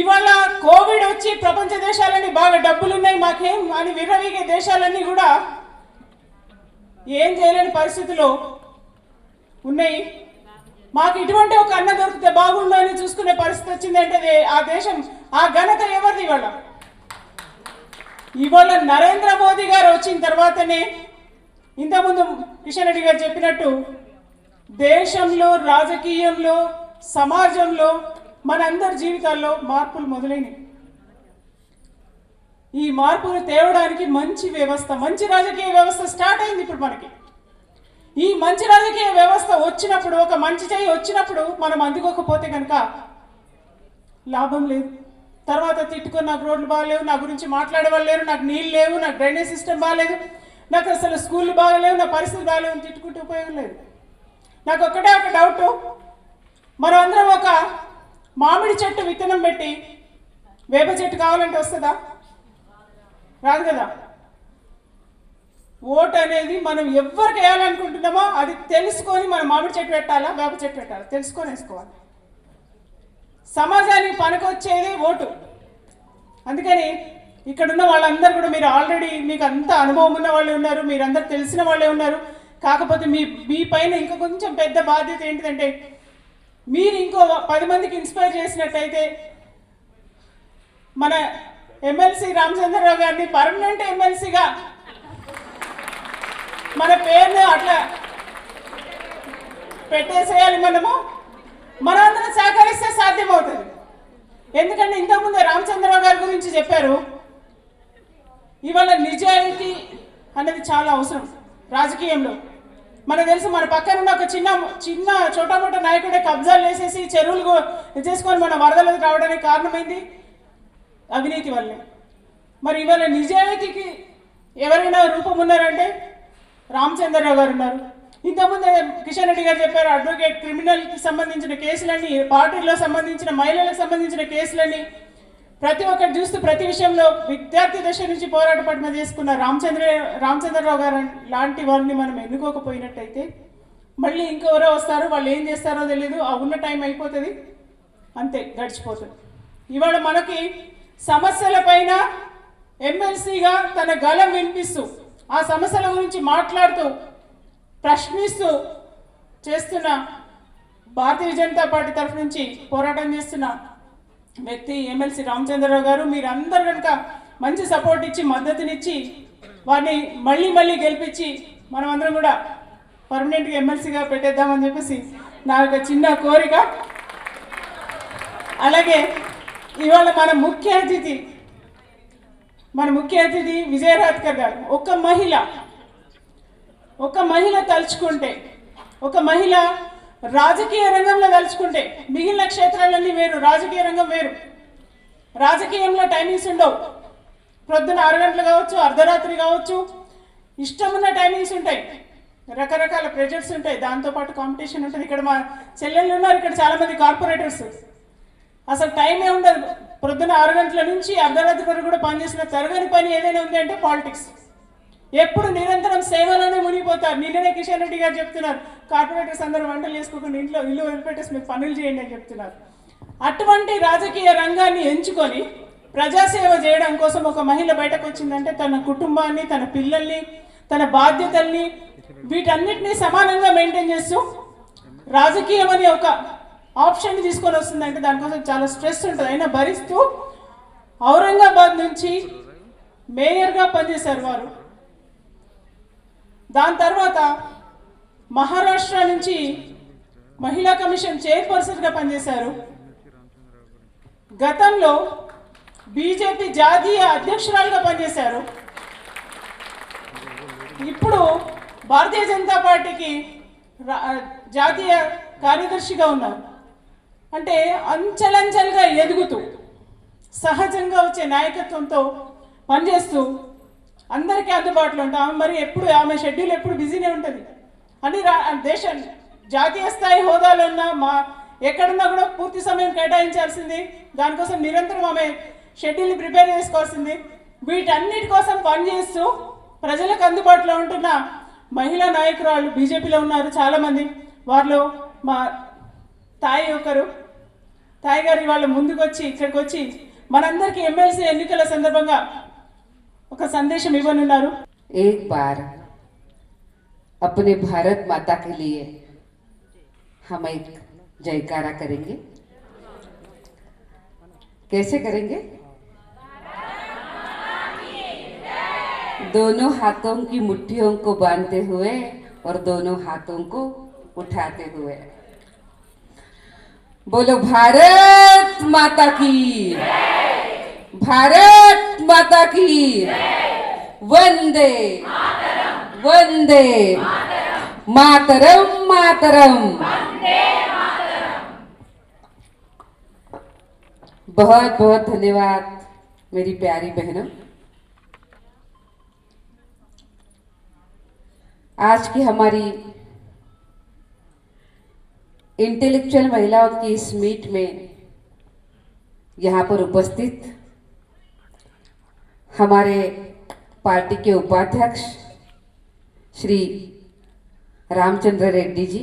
ఇవాళ కోవిడ్ వచ్చి ప్రపంచ దేశాలన్నీ బాగా డబ్బులున్నాయి మాకేం అని విర్రవీగే దేశాలన్నీ కూడా ఏం చేయలేని పరిస్థితిలో ఉన్నాయి. మాకు ఇటువంటి ఒక అన్న దొరికితే బాగుండు అని చూసుకునే పరిస్థితి వచ్చిందంటే ఆ దేశం, ఆ ఘనత ఎవరిది? ఇవాళ నరేంద్ర మోదీ గారు వచ్చిన తర్వాతనే ఇంతకుముందు కిషన్ రెడ్డి గారు చెప్పినట్టు దేశంలో, రాజకీయంలో, సమాజంలో, మనందరి జీవితాల్లో మార్పులు మొదలైనవి. ఈ మార్పులు తేవడానికి మంచి వ్యవస్థ, మంచి రాజకీయ వ్యవస్థ స్టార్ట్ అయింది ఇప్పుడు మనకి. ఈ మంచి రాజకీయ వ్యవస్థ వచ్చినప్పుడు, ఒక మంచి చేయి వచ్చినప్పుడు మనం అందుకోకపోతే కనుక లాభం లేదు. తర్వాత తిట్టుకొని నాకు రోడ్లు బాగాలేవు, నా గురించి మాట్లాడే వాళ్ళు లేరు, నాకు నీళ్ళు లేవు, నాకు డ్రైనేజ్ సిస్టమ్ బాగాలేదు, నాకు అసలు స్కూళ్ళు బాగాలేవు, నా పరిస్థితి బాగాలేవు అని తిట్టుకుంటే ఉపయోగం లేదు. నాకు ఒక్కటే ఒక డౌట్, మనం అందరం ఒక మామిడి చెట్టు విత్తనం పెట్టి వేప చెట్టు కావాలంటే వస్తుందా? రాదు కదా. ఓటు అనేది మనం ఎవరికి వేయాలనుకుంటున్నామో అది తెలుసుకొని మనం మామిడి చెట్టు పెట్టాలా, వేప చెట్టు పెట్టాలా తెలుసుకొని వేసుకోవాలి. సమాజానికి పనికొచ్చేది ఓటు. అందుకని ఇక్కడున్న వాళ్ళందరూ కూడా మీరు ఆల్రెడీ మీకు అంత అనుభవం ఉన్న వాళ్ళే ఉన్నారు, మీరందరూ తెలిసిన వాళ్ళే ఉన్నారు. కాకపోతే మీ పైన ఇంకా కొంచెం పెద్ద బాధ్యత ఏంటిదంటే మీరు ఇంకో 10 మందికి ఇన్స్పైర్ చేసినట్టయితే మన ఎమ్మెల్సీ రామచంద్రరావు గారిని పర్మనెంట్ ఎమ్మెల్సీగా మన పేరును అట్లా పెట్టేసేయాలి. మనందరం సహకరిస్తే సాధ్యమవుతుంది. ఎందుకంటే ఇంతకుముందే రామచంద్రరావు గారి గురించి చెప్పారు. ఇవాళ నిజాయితీ అనేది చాలా అవసరం రాజకీయంలో. మనకు తెలుసు, మన పక్కన ఉన్న ఒక చిన్న చోటామోటా నాయకుడే కబ్జాలు వేసేసి చెరువులు చేసుకొని మన వరదలకు రావడానికి కారణమైంది అవినీతి వల్లే. మరి ఇవాళ నిజాయితీకి ఎవరైనా రూపం ఉన్నారంటే రామచంద్రరావు గారు ఉన్నారు. ఇంతకుముందు కిషన్ రెడ్డి గారు చెప్పారు, అడ్వకేట్, క్రిమినల్కి సంబంధించిన కేసులన్నీ, పార్టీలో సంబంధించిన మహిళలకు సంబంధించిన కేసులన్నీ ప్రతి ఒక్కటి చూస్తూ ప్రతి విషయంలో విద్యార్థి దశ నుంచి పోరాట పట్మ చేసుకున్న రామచంద్రరావు గారు లాంటి వారిని మనం ఎన్నుకోకపోయినట్టయితే మళ్ళీ ఇంకెవరో వస్తారు, వాళ్ళు ఏం చేస్తారో తెలియదు, ఆ ఉన్న టైం అయిపోతుంది, అంతే గడిచిపోతుంది. ఇవాళ మనకి సమస్యల పైన ఎమ్మెల్సీగా తన గళం వినిపిస్తూ ఆ సమస్యల గురించి మాట్లాడుతూ ప్రశ్నిస్తూ చేస్తున్న భారతీయ జనతా పార్టీ తరఫు నుంచి పోరాటం చేస్తున్న వ్యక్తి ఎమ్మెల్సీ రామచంద్రరావు గారు. మీరందరూ కనుక మంచి సపోర్ట్ ఇచ్చి మద్దతునిచ్చి వారిని మళ్ళీ గెలిపించి మనమందరం కూడా పర్మనెంట్గా ఎమ్మెల్సీగా పెట్టేద్దామని చెప్పేసి నా యొక్క చిన్న కోరిక. అలాగే ఇవాళ మన ముఖ్య అతిథి విజయరాత్కర్ గారు. ఒక మహిళ తలుచుకుంటే, ఒక మహిళ రాజకీయ రంగంలో తలుచుకుంటే మిగిలిన క్షేత్రాలన్నీ వేరు, రాజకీయ రంగం వేరు. రాజకీయంలో టైమింగ్స్ ఉండవు. ప్రొద్దున 6 గంటలు కావచ్చు, అర్ధరాత్రి కావచ్చు, ఇష్టమున్న టైమింగ్స్ ఉంటాయి, రకరకాల ప్రెజర్స్ ఉంటాయి, దాంతోపాటు కాంపిటీషన్ ఉంటుంది. ఇక్కడ మా చెల్లెళ్ళు ఉన్నారు, ఇక్కడ చాలామంది కార్పొరేటర్స్, అసలు టైమే ఉండదు. ప్రొద్దున 6 గంటల నుంచి అర్ధరాత్రి వరకు కూడా పనిచేసిన తరగని పని ఏదైనా ఉంది అంటే పాలిటిక్స్. ఎప్పుడు నిరంతరం సేవలోనే మునిగిపోతారు. నిన్ననే కిషన్ రెడ్డి గారు చెప్తున్నారు, కార్పొరేటర్స్ అందరూ వంటలు చేసుకోకుండా ఇల్లు వదిలిపెట్టేసి మీరు పనులు చేయండి అని చెప్తున్నారు. అటువంటి రాజకీయ రంగాన్ని ఎంచుకొని ప్రజాసేవ చేయడం కోసం ఒక మహిళ బయటకు వచ్చిందంటే తన కుటుంబాన్ని, తన పిల్లల్ని, తన బాధ్యతల్ని, వీటన్నిటినీ సమానంగా మెయింటైన్ చేస్తూ రాజకీయం అనే ఒక ఆప్షన్ తీసుకొని వస్తుందంటే దానికోసం చాలా స్ట్రెస్ ఉంటుంది. అయినా భరిస్తూ ఔరంగాబాద్ నుంచి మేయర్గా పనిచేశారు వారు. దాని తర్వాత మహారాష్ట్ర నుంచి మహిళా కమిషన్ చైర్పర్సన్గా పనిచేశారు. గతంలో బీజేపీ జాతీయ అధ్యక్షురాలుగా పనిచేశారు. ఇప్పుడు భారతీయ జనతా పార్టీకి జాతీయ కార్యదర్శిగా ఉన్నారు. అంటే అంచెలంచెలుగా ఎదుగుతూ సహజంగా వచ్చే నాయకత్వంతో పనిచేస్తూ అందరికీ అందుబాటులో ఉంటాం. మరి ఎప్పుడు ఆమె షెడ్యూల్ ఎప్పుడు బిజీనే ఉంటుంది. అని దేశం జాతీయ స్థాయి హోదాలో ఉన్న ఎక్కడున్నా కూడా పూర్తి సమయం కేటాయించాల్సింది. దానికోసం నిరంతరం ఆమె షెడ్యూల్ని ప్రిపేర్ చేసుకోవాల్సింది. వీటన్నిటి కోసం పనిచేస్తూ ప్రజలకు అందుబాటులో ఉంటున్న మహిళా నాయకురాలు బీజేపీలో ఉన్నారు చాలామంది. వారిలో మా తాయి ఒకరు. తాయి గారు ఇవాళ ముందుకు వచ్చి ఇక్కడికి వచ్చి మనందరికీ ఎమ్మెల్సీ ఎన్నికల సందర్భంగా ఒక సందేశం ఇవ్వనున్నారు. एक बार अपने भारत माता के लिए हम एक जयकारा करेंगे. कैसे करेंगे? दोनों हाथों की मुट्ठियों को बांधते हुए और दोनों हाथों को उठाते हुए बोलो भारत माता की, भारत माता की, वंदे वंदे मातरम मातरम. बहुत बहुत धन्यवाद मेरी प्यारी बहनों. आज की हमारी इंटेलेक्चुअल महिलाओं की इस मीट में यहाँ पर उपस्थित हमारे पार्टी के उपाध्यक्ष श्री रामचंद्र रेड्डी जी,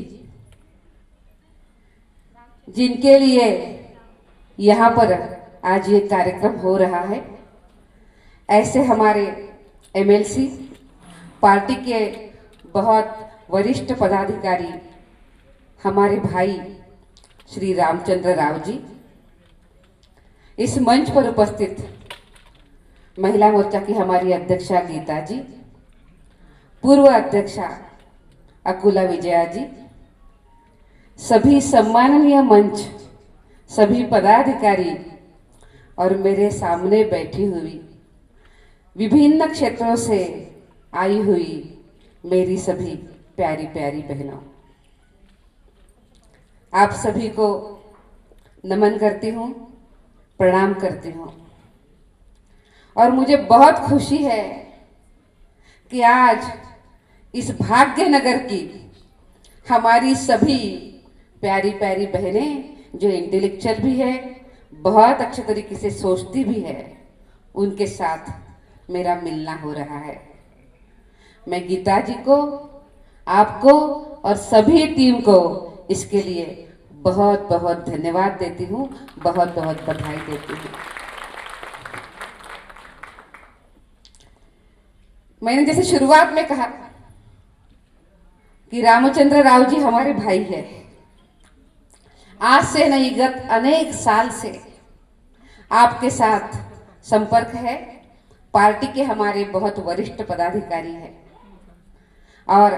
जिनके लिए यहाँ पर आज ये कार्यक्रम हो रहा है, ऐसे हमारे एमएलसी पार्टी के बहुत वरिष्ठ पदाधिकारी हमारे भाई श्री रामचंद्र राव जी, इस मंच पर उपस्थित महिला मोर्चा की हमारी अध्यक्षा गीता जी, पूर्व अध्यक्षा अकुला विजया जी, सभी सम्माननीय मंच, सभी पदाधिकारी और मेरे सामने बैठी हुई विभिन्न क्षेत्रों से आई हुई मेरी सभी प्यारी प्यारी बहनों, आप सभी को नमन करती हूँ, प्रणाम करती हूँ। और मुझे बहुत खुशी है कि आज इस भाग्यनगर की हमारी सभी प्यारी प्यारी बहनें जो इंटेलेक्चुअल भी है, बहुत अच्छे तरीके से सोचती भी है, उनके साथ मेरा मिलना हो रहा है। मैं गीता जी को, आपको और सभी टीम को इसके लिए बहुत बहुत धन्यवाद देती हूँ, बहुत बहुत बधाई देती हूँ। मैंने जैसे शुरुआत में कहा कि रामचंद्र राव जी हमारे भाई है। आज से नहीं, गत अनेक साल से आपके साथ संपर्क है। पार्टी के हमारे बहुत वरिष्ठ पदाधिकारी हैं और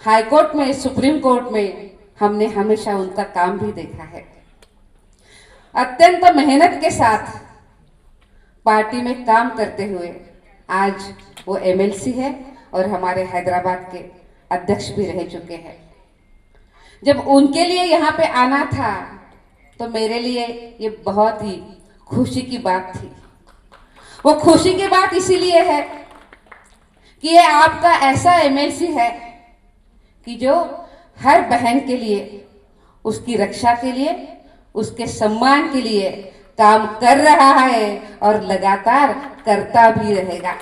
हाईकोर्ट में, सुप्रीम कोर्ट में हमने हमेशा उनका काम भी देखा है। अत्यंत मेहनत के साथ पार्टी में काम करते हुए आज वो एमएलसी है और हमारे हैदराबाद के अध्यक्ष भी रह चुके हैं। जब उनके लिए यहाँ पे आना था तो मेरे लिए ये बहुत ही खुशी की बात थी। वो खुशी की बात इसीलिए है कि ये आपका ऐसा एमएलसी है कि जो हर बहन के लिए, उसकी रक्षा के लिए, उसके सम्मान के लिए काम कर रहा है और लगातार करता भी रहेगा।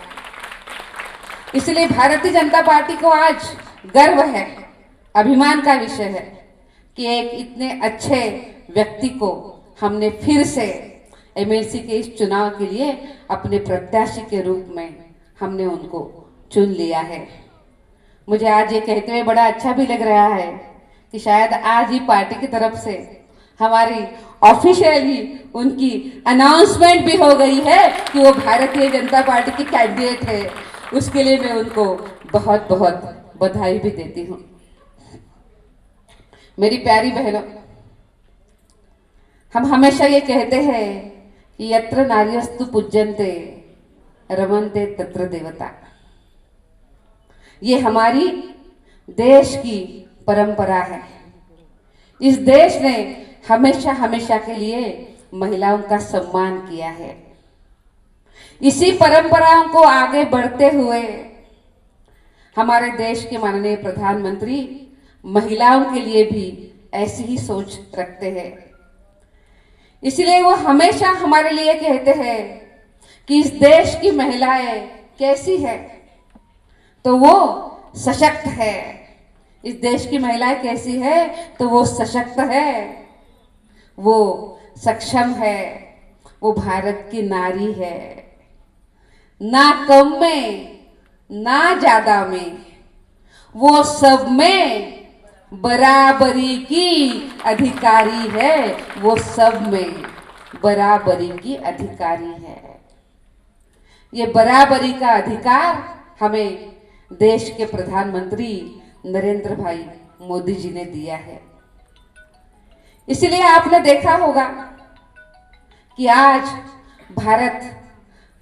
इसलिए भारतीय जनता पार्टी को आज गर्व है, अभिमान का विषय है कि एक इतने अच्छे व्यक्ति को हमने फिर से एमएलसी के इस चुनाव के लिए अपने प्रत्याशी के रूप में हमने उनको चुन लिया है। मुझे आज ये कहते हुए बड़ा अच्छा भी लग रहा है कि शायद आज ही पार्टी की तरफ से हमारी ऑफिशियली उनकी अनाउंसमेंट भी हो गई है कि वो भारतीय जनता पार्टी की कैंडिडेट है। उसके लिए मैं उनको बहुत बहुत बधाई भी देती हूँ। मेरी प्यारी बहनों, हम हमेशा ये कहते हैं कि यत्र नार्यस्तु पूज्यन्ते रमन्ते तत्र देवता। ये हमारी देश की परंपरा है। इस देश ने हमेशा हमेशा के लिए महिलाओं का सम्मान किया है। इसी परंपराओं को आगे बढ़ते हुए हमारे देश के माननीय प्रधानमंत्री महिलाओं के लिए भी ऐसी ही सोच रखते हैं। इसलिए वो हमेशा हमारे लिए कहते हैं कि इस देश की महिलाएं कैसी है, तो वो सशक्त है। इस देश की महिलाएं कैसी है, तो वो सशक्त है, वो सक्षम है, वो भारत की नारी है। ना कम में ना ज्यादा में, वो सब में बराबरी की अधिकारी है। वो सब में बराबरी की अधिकारी है। ये बराबरी का अधिकार हमें देश के प्रधानमंत्री नरेंद्र भाई मोदी जी ने दिया है। इसलिए आपने देखा होगा कि आज भारत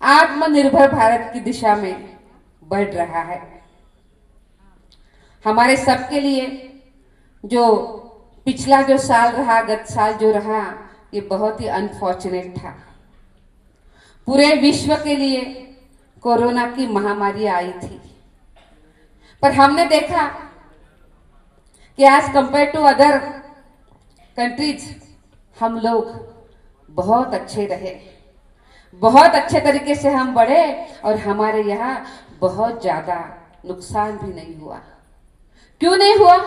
आत्मनिर्भर भारत की दिशा में बढ़ रहा है। हमारे सबके लिए जो पिछला जो साल रहा, गत साल जो रहा, ये बहुत ही अनफॉर्चुनेट था। पूरे विश्व के लिए कोरोना की महामारी आई थी, पर हमने देखा कि आज कंपेयर टू अदर कंट्रीज हम लोग बहुत अच्छे रहे, बहुत अच्छे तरीके से हम बढ़े और हमारे यहाँ बहुत ज़्यादा नुकसान भी नहीं हुआ। क्यों नहीं हुआ?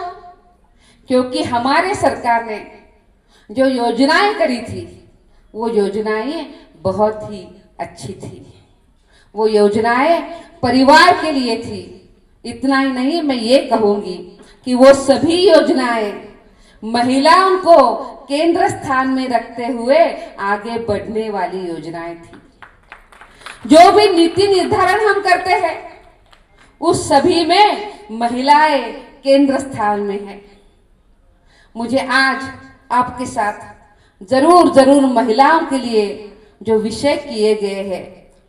क्योंकि हमारे सरकार ने जो योजनाएं करी थी, वो योजनाएं बहुत ही अच्छी थी। वो योजनाएं परिवार के लिए थी। इतना ही नहीं, मैं ये कहूँगी कि वो सभी योजनाएं महिलाओं को केंद्र स्थान में रखते हुए आगे बढ़ने वाली योजनाएं थी। जो भी नीति निर्धारण हम करते हैं उस सभी में महिलाएं केंद्र स्थान में है। मुझे आज आपके साथ जरूर महिलाओं के लिए जो विषय किए गए हैं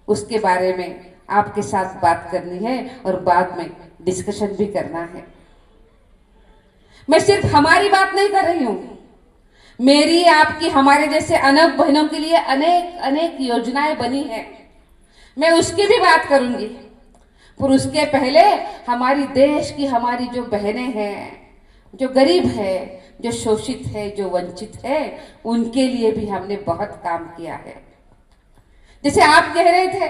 उसके बारे में आपके साथ बात करनी है और बाद में डिस्कशन भी करना है। मैं सिर्फ हमारी बात नहीं कर रही हूं, मेरी आपकी हमारे जैसे अनेक बहनों के लिए अनेक योजनाएं बनी है, मैं उसकी भी बात करूंगी। पर उसके पहले हमारी देश की हमारी जो बहनें हैं, जो गरीब है, जो शोषित है, जो वंचित है, उनके लिए भी हमने बहुत काम किया है। जैसे आप कह रहे थे,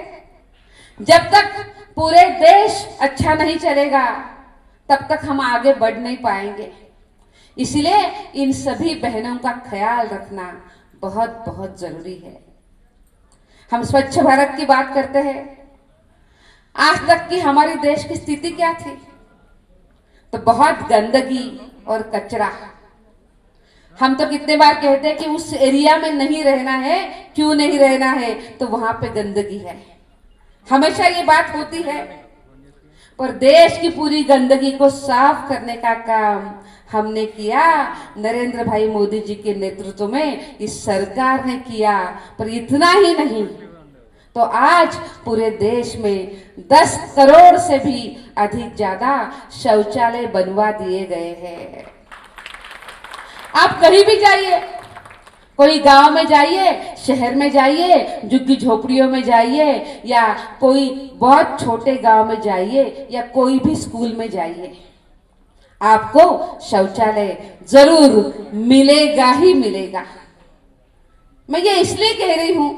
जब तक पूरे देश अच्छा नहीं चलेगा तब तक हम आगे बढ़ नहीं पाएंगे। इसलिए इन सभी बहनों का ख्याल रखना बहुत बहुत जरूरी है। हम स्वच्छ भारत की बात करते हैं, आज तक की हमारे देश की स्थिति क्या थी? तो बहुत गंदगी और कचरा। हम तो कितने बार कहते हैं कि उस एरिया में नहीं रहना है। क्यों नहीं रहना है? तो वहां पे गंदगी है, हमेशा ये बात होती है। पर देश की पूरी गंदगी को साफ करने का काम हमने किया, नरेंद्र भाई मोदी जी के नेतृत्व में इस सरकार ने किया। पर इतना ही नहीं, तो आज पूरे देश में 10 करोड़ से भी अधिक ज्यादा शौचालय बनवा दिए गए हैं। आप कहीं भी जाइए, कोई गांव में जाइए, शहर में जाइए, झुग्गी झोपड़ियों में जाइए, या कोई बहुत छोटे गांव में जाइए, या कोई भी स्कूल में जाइए, आपको शौचालय जरूर मिलेगा ही मिलेगा। मैं ये इसलिए कह रही हूं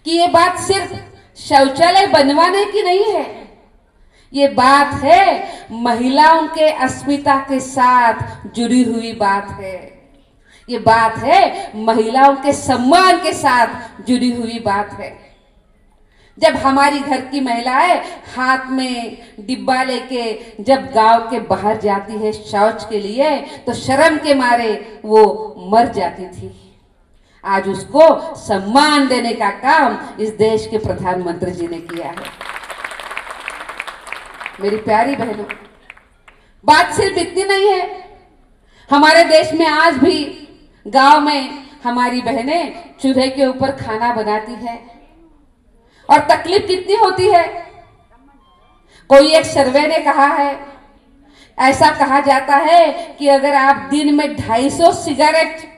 कि ये बात सिर्फ शौचालय बनवाने की नहीं है, ये बात है महिलाओं के अस्मिता के साथ जुड़ी हुई बात है। ये बात है महिलाओं के सम्मान के साथ जुड़ी हुई बात है। जब हमारी घर की महिलाएं हाथ में डिब्बा लेके जब गांव के बाहर जाती है शौच के लिए, तो शर्म के मारे वो मर जाती थी। आज उसको सम्मान देने का काम इस देश के प्रधानमंत्री जी ने किया है। मेरी प्यारी बहनों, बात सिर्फ इतनी नहीं है। हमारे देश में आज भी गांव में हमारी बहनें चूल्हे के ऊपर खाना बनाती है, और तकलीफ कितनी होती है। कोई एक सर्वे ने कहा है, ऐसा कहा जाता है कि अगर आप दिन में 250 सिगरेट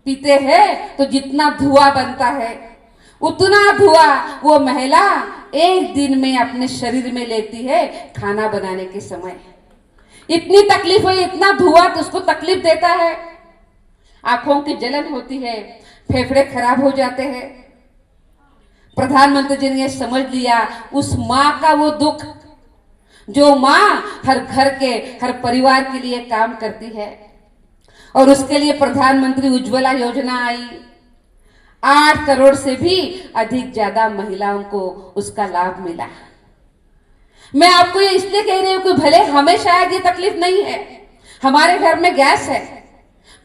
पीते हैं तो जितना धुआं बनता है, उतना धुआं वो महिला एक दिन में अपने शरीर में लेती है खाना बनाने के समय। इतनी तकलीफ है, इतना धुआं तो उसको तकलीफ देता है। आंखों की जलन होती है, फेफड़े खराब हो जाते हैं। प्रधानमंत्री जी ने समझ लिया उस माँ का वो दुख, जो माँ हर घर के हर परिवार के लिए काम करती है, और उसके लिए प्रधानमंत्री उज्ज्वला योजना आई। 8 करोड़ से भी अधिक ज्यादा महिलाओं को उसका लाभ मिला। मैं आपको ये इसलिए कह रही हूं कि भले हमें शायद ये तकलीफ नहीं है, हमारे घर में गैस है,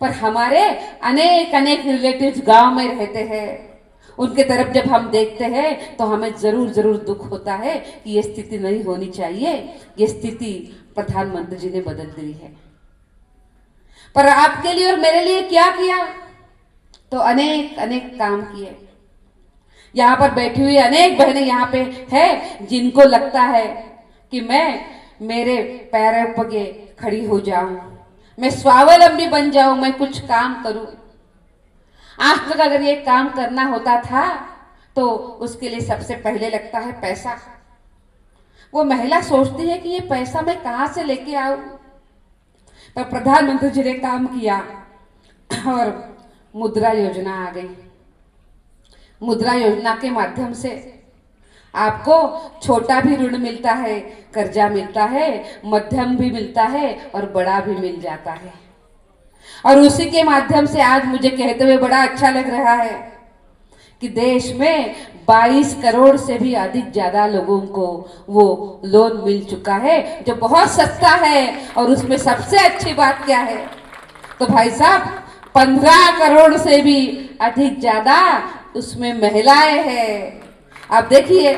पर हमारे अनेक रिलेटिव्स गांव में रहते हैं। उनके तरफ जब हम देखते हैं तो हमें जरूर दुख होता है कि ये स्थिति नहीं होनी चाहिए। ये स्थिति प्रधानमंत्री जी ने बदल दी है। पर आपके लिए और मेरे लिए क्या किया? तो अनेक काम किए। यहाँ पर बैठी हुई अनेक बहनें यहाँ पे है जिनको लगता है कि मैं मेरे पैरों पे खड़ी हो जाऊं, मैं स्वावलंबी बन जाऊं, मैं कुछ काम करूं। आज तक अगर ये काम करना होता था तो उसके लिए सबसे पहले लगता है पैसा। वो महिला सोचती है कि ये पैसा मैं कहां से लेके आऊं। पर प्रधानमंत्री जी ने काम किया और मुद्रा योजना आ गई। मुद्रा योजना के माध्यम से आपको छोटा भी ऋण मिलता है, कर्जा मिलता है, मध्यम भी मिलता है और बड़ा भी मिल जाता है। और उसी के माध्यम से आज मुझे कहते हुए बड़ा अच्छा लग रहा है कि देश में 22 करोड़ से भी अधिक ज्यादा लोगों को वो लोन मिल चुका है, जो बहुत सस्ता है। और उसमें सबसे अच्छी बात क्या है, तो भाई साहब 15 करोड़ से भी अधिक ज्यादा उसमें महिलाएं हैं। आप देखिए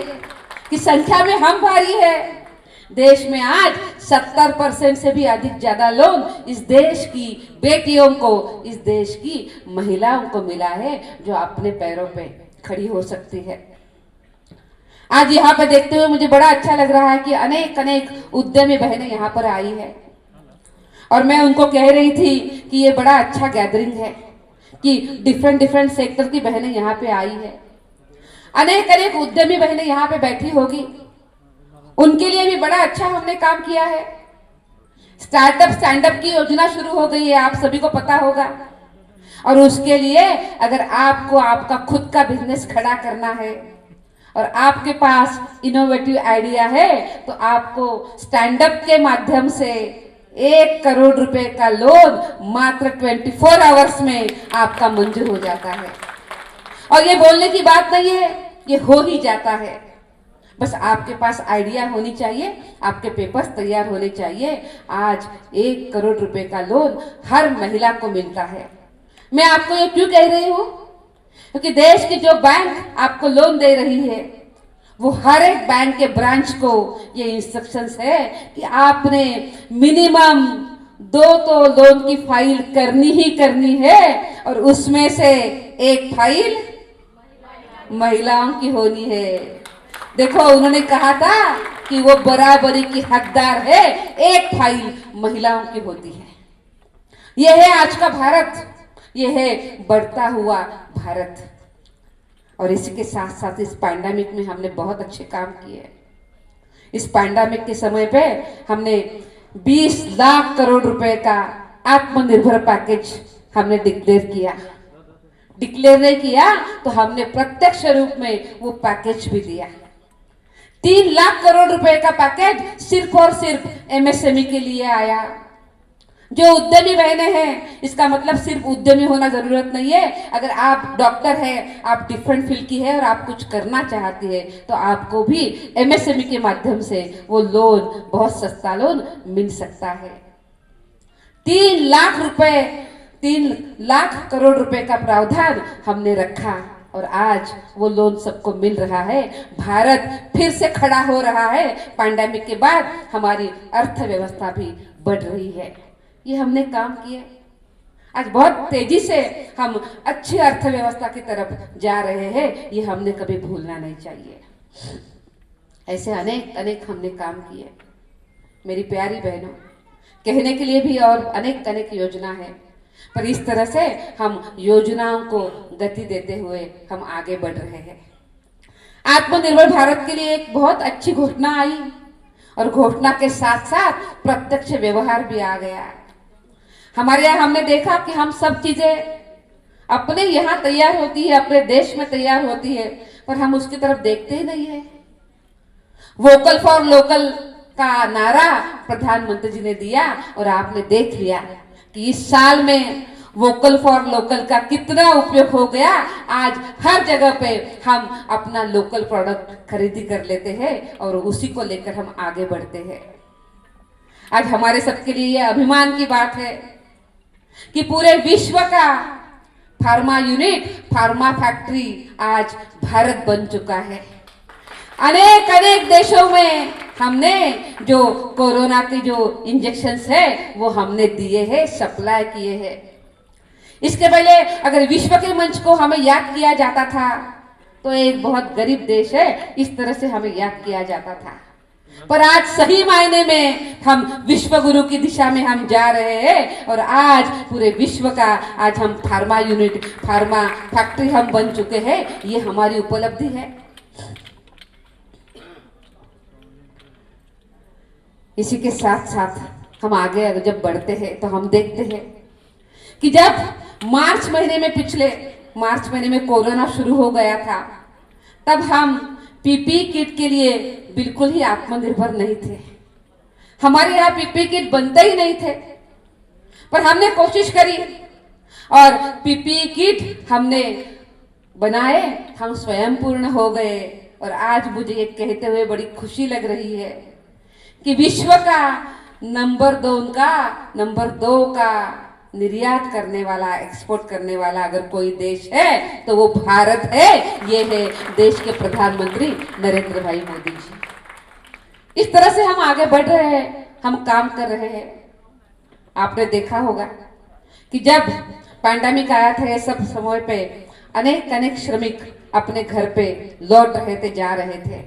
कि संख्या में हम भारी है। देश में आज 70% से भी अधिक ज्यादा लोन इस देश की बेटियों को, इस देश की महिलाओं को मिला है, जो अपने पैरों पे खड़ी हो सकती है। आज यहाँ पे देखते हुए मुझे बड़ा अच्छा लग रहा है कि अनेक अनेक उद्यमी बहनें यहाँ पर आई है, और मैं उनको कह रही थी कि ये बड़ा अच्छा गैदरिंग है कि डिफरेंट सेक्टर की बहनें यहाँ पे आई है। अनेक अनेक उद्यमी बहनें यहाँ पे बैठी होगी, उनके लिए भी बड़ा अच्छा हमने काम किया है। स्टार्टअप स्टैंडअप की योजना शुरू हो गई है, आप सभी को पता होगा। और उसके लिए अगर आपको आपका खुद का बिजनेस खड़ा करना है और आपके पास इनोवेटिव आइडिया है, तो आपको स्टैंडअप के माध्यम से 1 करोड़ रुपए का लोन मात्र 24 आवर्स में आपका मंजूर हो जाता है। और ये बोलने की बात नहीं है, ये हो ही जाता है। बस आपके पास आइडिया होनी चाहिए, आपके पेपर्स तैयार होने चाहिए। आज 1 करोड़ रुपए का लोन हर महिला को मिलता है। मैं आपको ये क्यों कह रही हूं, क्योंकि देश की जो बैंक आपको लोन दे रही है, वो हर एक बैंक के ब्रांच को ये इंस्ट्रक्शंस है कि आपने मिनिमम 2 तो लोन की फाइल करनी ही करनी है, और उसमें से 1 फाइल महिलाओं की होनी है। देखो, उन्होंने कहा था कि वो बराबरी की हकदार है, 1 फाइल महिलाओं की होती है। यह है आज का भारत, यह है बढ़ता हुआ भारत। और इसी के साथ साथ इस पैंडेमिक में हमने बहुत अच्छे काम किए। इस पैंडेमिक के समय पे हमने 20 लाख करोड़ रुपए का आत्मनिर्भर पैकेज हमने डिक्लेयर किया। डिक्लेयर नहीं किया तो हमने प्रत्यक्ष रूप में वो पैकेज भी दिया। 3 लाख करोड़ रुपए का पैकेज सिर्फ और सिर्फ एमएसएमई के लिए आया। जो उद्यमी बहनें हैं, इसका मतलब सिर्फ उद्यमी होना जरूरत नहीं है। अगर आप डॉक्टर हैं, आप डिफरेंट फील्ड की है और आप कुछ करना चाहती है, तो आपको भी एमएसएमई के माध्यम से वो लोन, बहुत सस्ता लोन मिल सकता है। 3 लाख करोड़ रुपए का प्रावधान हमने रखा, और आज वो लोन सबको मिल रहा है। भारत फिर से खड़ा हो रहा है। पैंडेमिक के बाद हमारी अर्थव्यवस्था भी बढ़ रही है। ये हमने काम किए। आज बहुत तेजी से हम अच्छी अर्थव्यवस्था की तरफ जा रहे हैं, ये हमने कभी भूलना नहीं चाहिए। ऐसे अनेक अनेक हमने काम किए। मेरी प्यारी बहनों, कहने के लिए भी और अनेक अनेक योजना है, पर इस तरह से हम योजनाओं को गति देते हुए हम आगे बढ़ रहे हैं। आत्मनिर्भर भारत के लिए एक बहुत अच्छी घोषणा आई, और घोषणा के साथ साथ प्रत्यक्ष व्यवहार भी आ गया। हमारे यहाँ हमने देखा कि हम सब चीजें अपने यहाँ तैयार होती है, अपने देश में तैयार होती है, पर हम उसकी तरफ देखते ही नहीं है। वोकल फॉर लोकल का नारा प्रधानमंत्री जी ने दिया, और आपने देख लिया कि इस साल में वोकल फॉर लोकल का कितना उपयोग हो गया। आज हर जगह पे हम अपना लोकल प्रोडक्ट खरीदी कर लेते हैं, और उसी को लेकर हम आगे बढ़ते हैं। आज हमारे सबके लिए यह अभिमान की बात है कि पूरे विश्व का फार्मा यूनिट, फार्मा फैक्ट्री आज भारत बन चुका है। अनेक अनेक देशों में हमने जो कोरोना के जो इंजेक्शंस है वो हमने दिए हैं, सप्लाई किए हैं। इसके पहले अगर विश्व के मंच को हमें याद किया जाता था, तो एक बहुत गरीब देश है, इस तरह से हमें याद किया जाता था। पर आज सही मायने में हम विश्व गुरु की दिशा में हम जा रहे हैं, और आज पूरे विश्व का आज हम फार्मा यूनिट, फार्मा फैक्ट्री हम बन चुके हैं। ये हमारी उपलब्धि है। इसी के साथ साथ हम आगे जब बढ़ते हैं तो हम देखते हैं कि जब मार्च महीने में, पिछले मार्च महीने में कोरोना शुरू हो गया था, तब हम पीपी किट के लिए बिल्कुल ही आत्मनिर्भर नहीं थे। हमारे यहाँ पीपी किट बनते ही नहीं थे, पर हमने कोशिश करी और पीपी किट हमने बनाए हम स्वयं पूर्ण हो गए। और आज मुझे ये कहते हुए बड़ी खुशी लग रही है कि विश्व का नंबर 2 का निर्यात करने वाला, एक्सपोर्ट करने वाला अगर कोई देश है तो वो भारत है। ये है देश के प्रधानमंत्री नरेंद्र भाई मोदी जी। इस तरह से हम आगे बढ़ रहे हैं, हम काम कर रहे हैं। आपने देखा होगा कि जब पैंडेमिक आया था, ये सब समय पे अनेक श्रमिक अपने घर पे लौट रहे थे, जा रहे थे।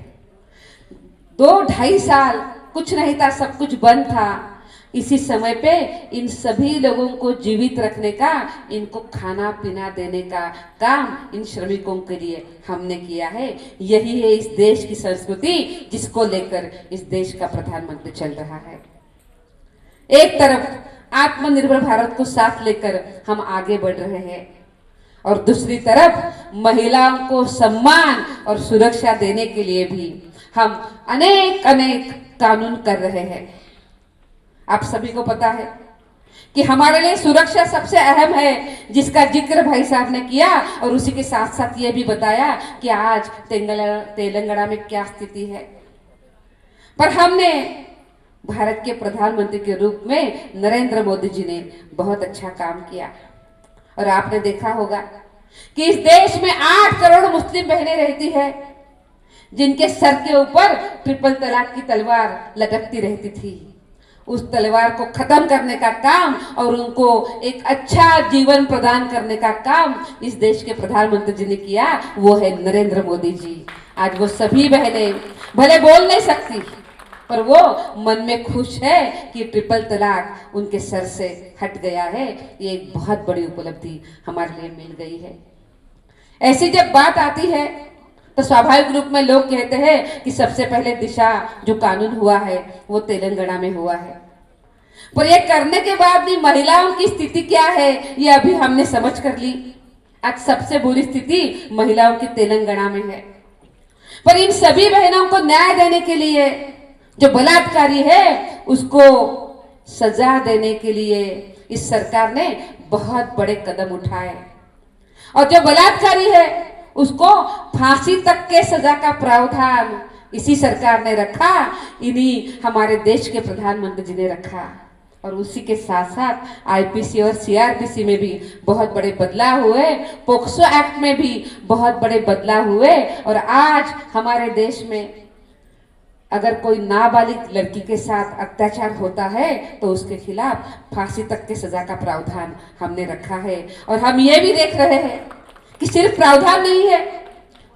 2-2.5 साल कुछ नहीं था, सब कुछ बंद था। इसी समय पे इन सभी लोगों को जीवित रखने का, इनको खाना पीना देने का काम इन श्रमिकों के लिए हमने किया है। यही है इस देश की संस्कृति, जिसको लेकर इस देश का प्रधानमंत्री चल रहा है। एक तरफ आत्मनिर्भर भारत को साथ लेकर हम आगे बढ़ रहे हैं और दूसरी तरफ महिलाओं को सम्मान और सुरक्षा देने के लिए भी हम अनेक कानून कर रहे हैं। आप सभी को पता है कि हमारे लिए सुरक्षा सबसे अहम है, जिसका जिक्र भाई साहब ने किया। और उसी के साथ साथ ये भी बताया कि आज तेलंगाना में क्या स्थिति है। पर हमने भारत के प्रधानमंत्री के रूप में नरेंद्र मोदी जी ने बहुत अच्छा काम किया। और आपने देखा होगा कि इस देश में 8 करोड़ मुस्लिम बहनें रहती है, जिनके सर के ऊपर ट्रिपल तलाक की तलवार लटकती रहती थी। उस तलवार को खत्म करने का काम और उनको एक अच्छा जीवन प्रदान करने का काम इस देश के प्रधानमंत्री जी ने किया, वो है नरेंद्र मोदी जी। आज वो सभी बहनें भले बोल नहीं सकती, पर वो मन में खुश है कि ट्रिपल तलाक उनके सर से हट गया है। ये एक बहुत बड़ी उपलब्धि हमारे लिए मिल गई है। ऐसी जब बात आती है तो स्वाभाविक रूप में लोग कहते हैं कि सबसे पहले दिशा जो कानून हुआ है वो तेलंगाना में हुआ है। पर ये करने के बाद भी महिलाओं की स्थिति क्या है, ये अभी हमने समझ कर ली। आज सबसे बुरी स्थिति महिलाओं की तेलंगाना में है। पर इन सभी बहनों को न्याय देने के लिए, जो बलात्कारी है उसको सजा देने के लिए इस सरकार ने बहुत बड़े कदम उठाए। और जो बलात्कारी है उसको फांसी तक के सजा का प्रावधान इसी सरकार ने रखा, इन्हीं हमारे देश के प्रधानमंत्री जी ने रखा। और उसी के साथ साथ आईपीसी और सीआरपीसी में भी बहुत बड़े बदलाव हुए, पोक्सो एक्ट में भी बहुत बड़े बदलाव हुए। और आज हमारे देश में अगर कोई नाबालिग लड़की के साथ अत्याचार होता है तो उसके खिलाफ फांसी तक के सजा का प्रावधान हमने रखा है। और हम ये भी देख रहे हैं कि सिर्फ प्रावधान नहीं है,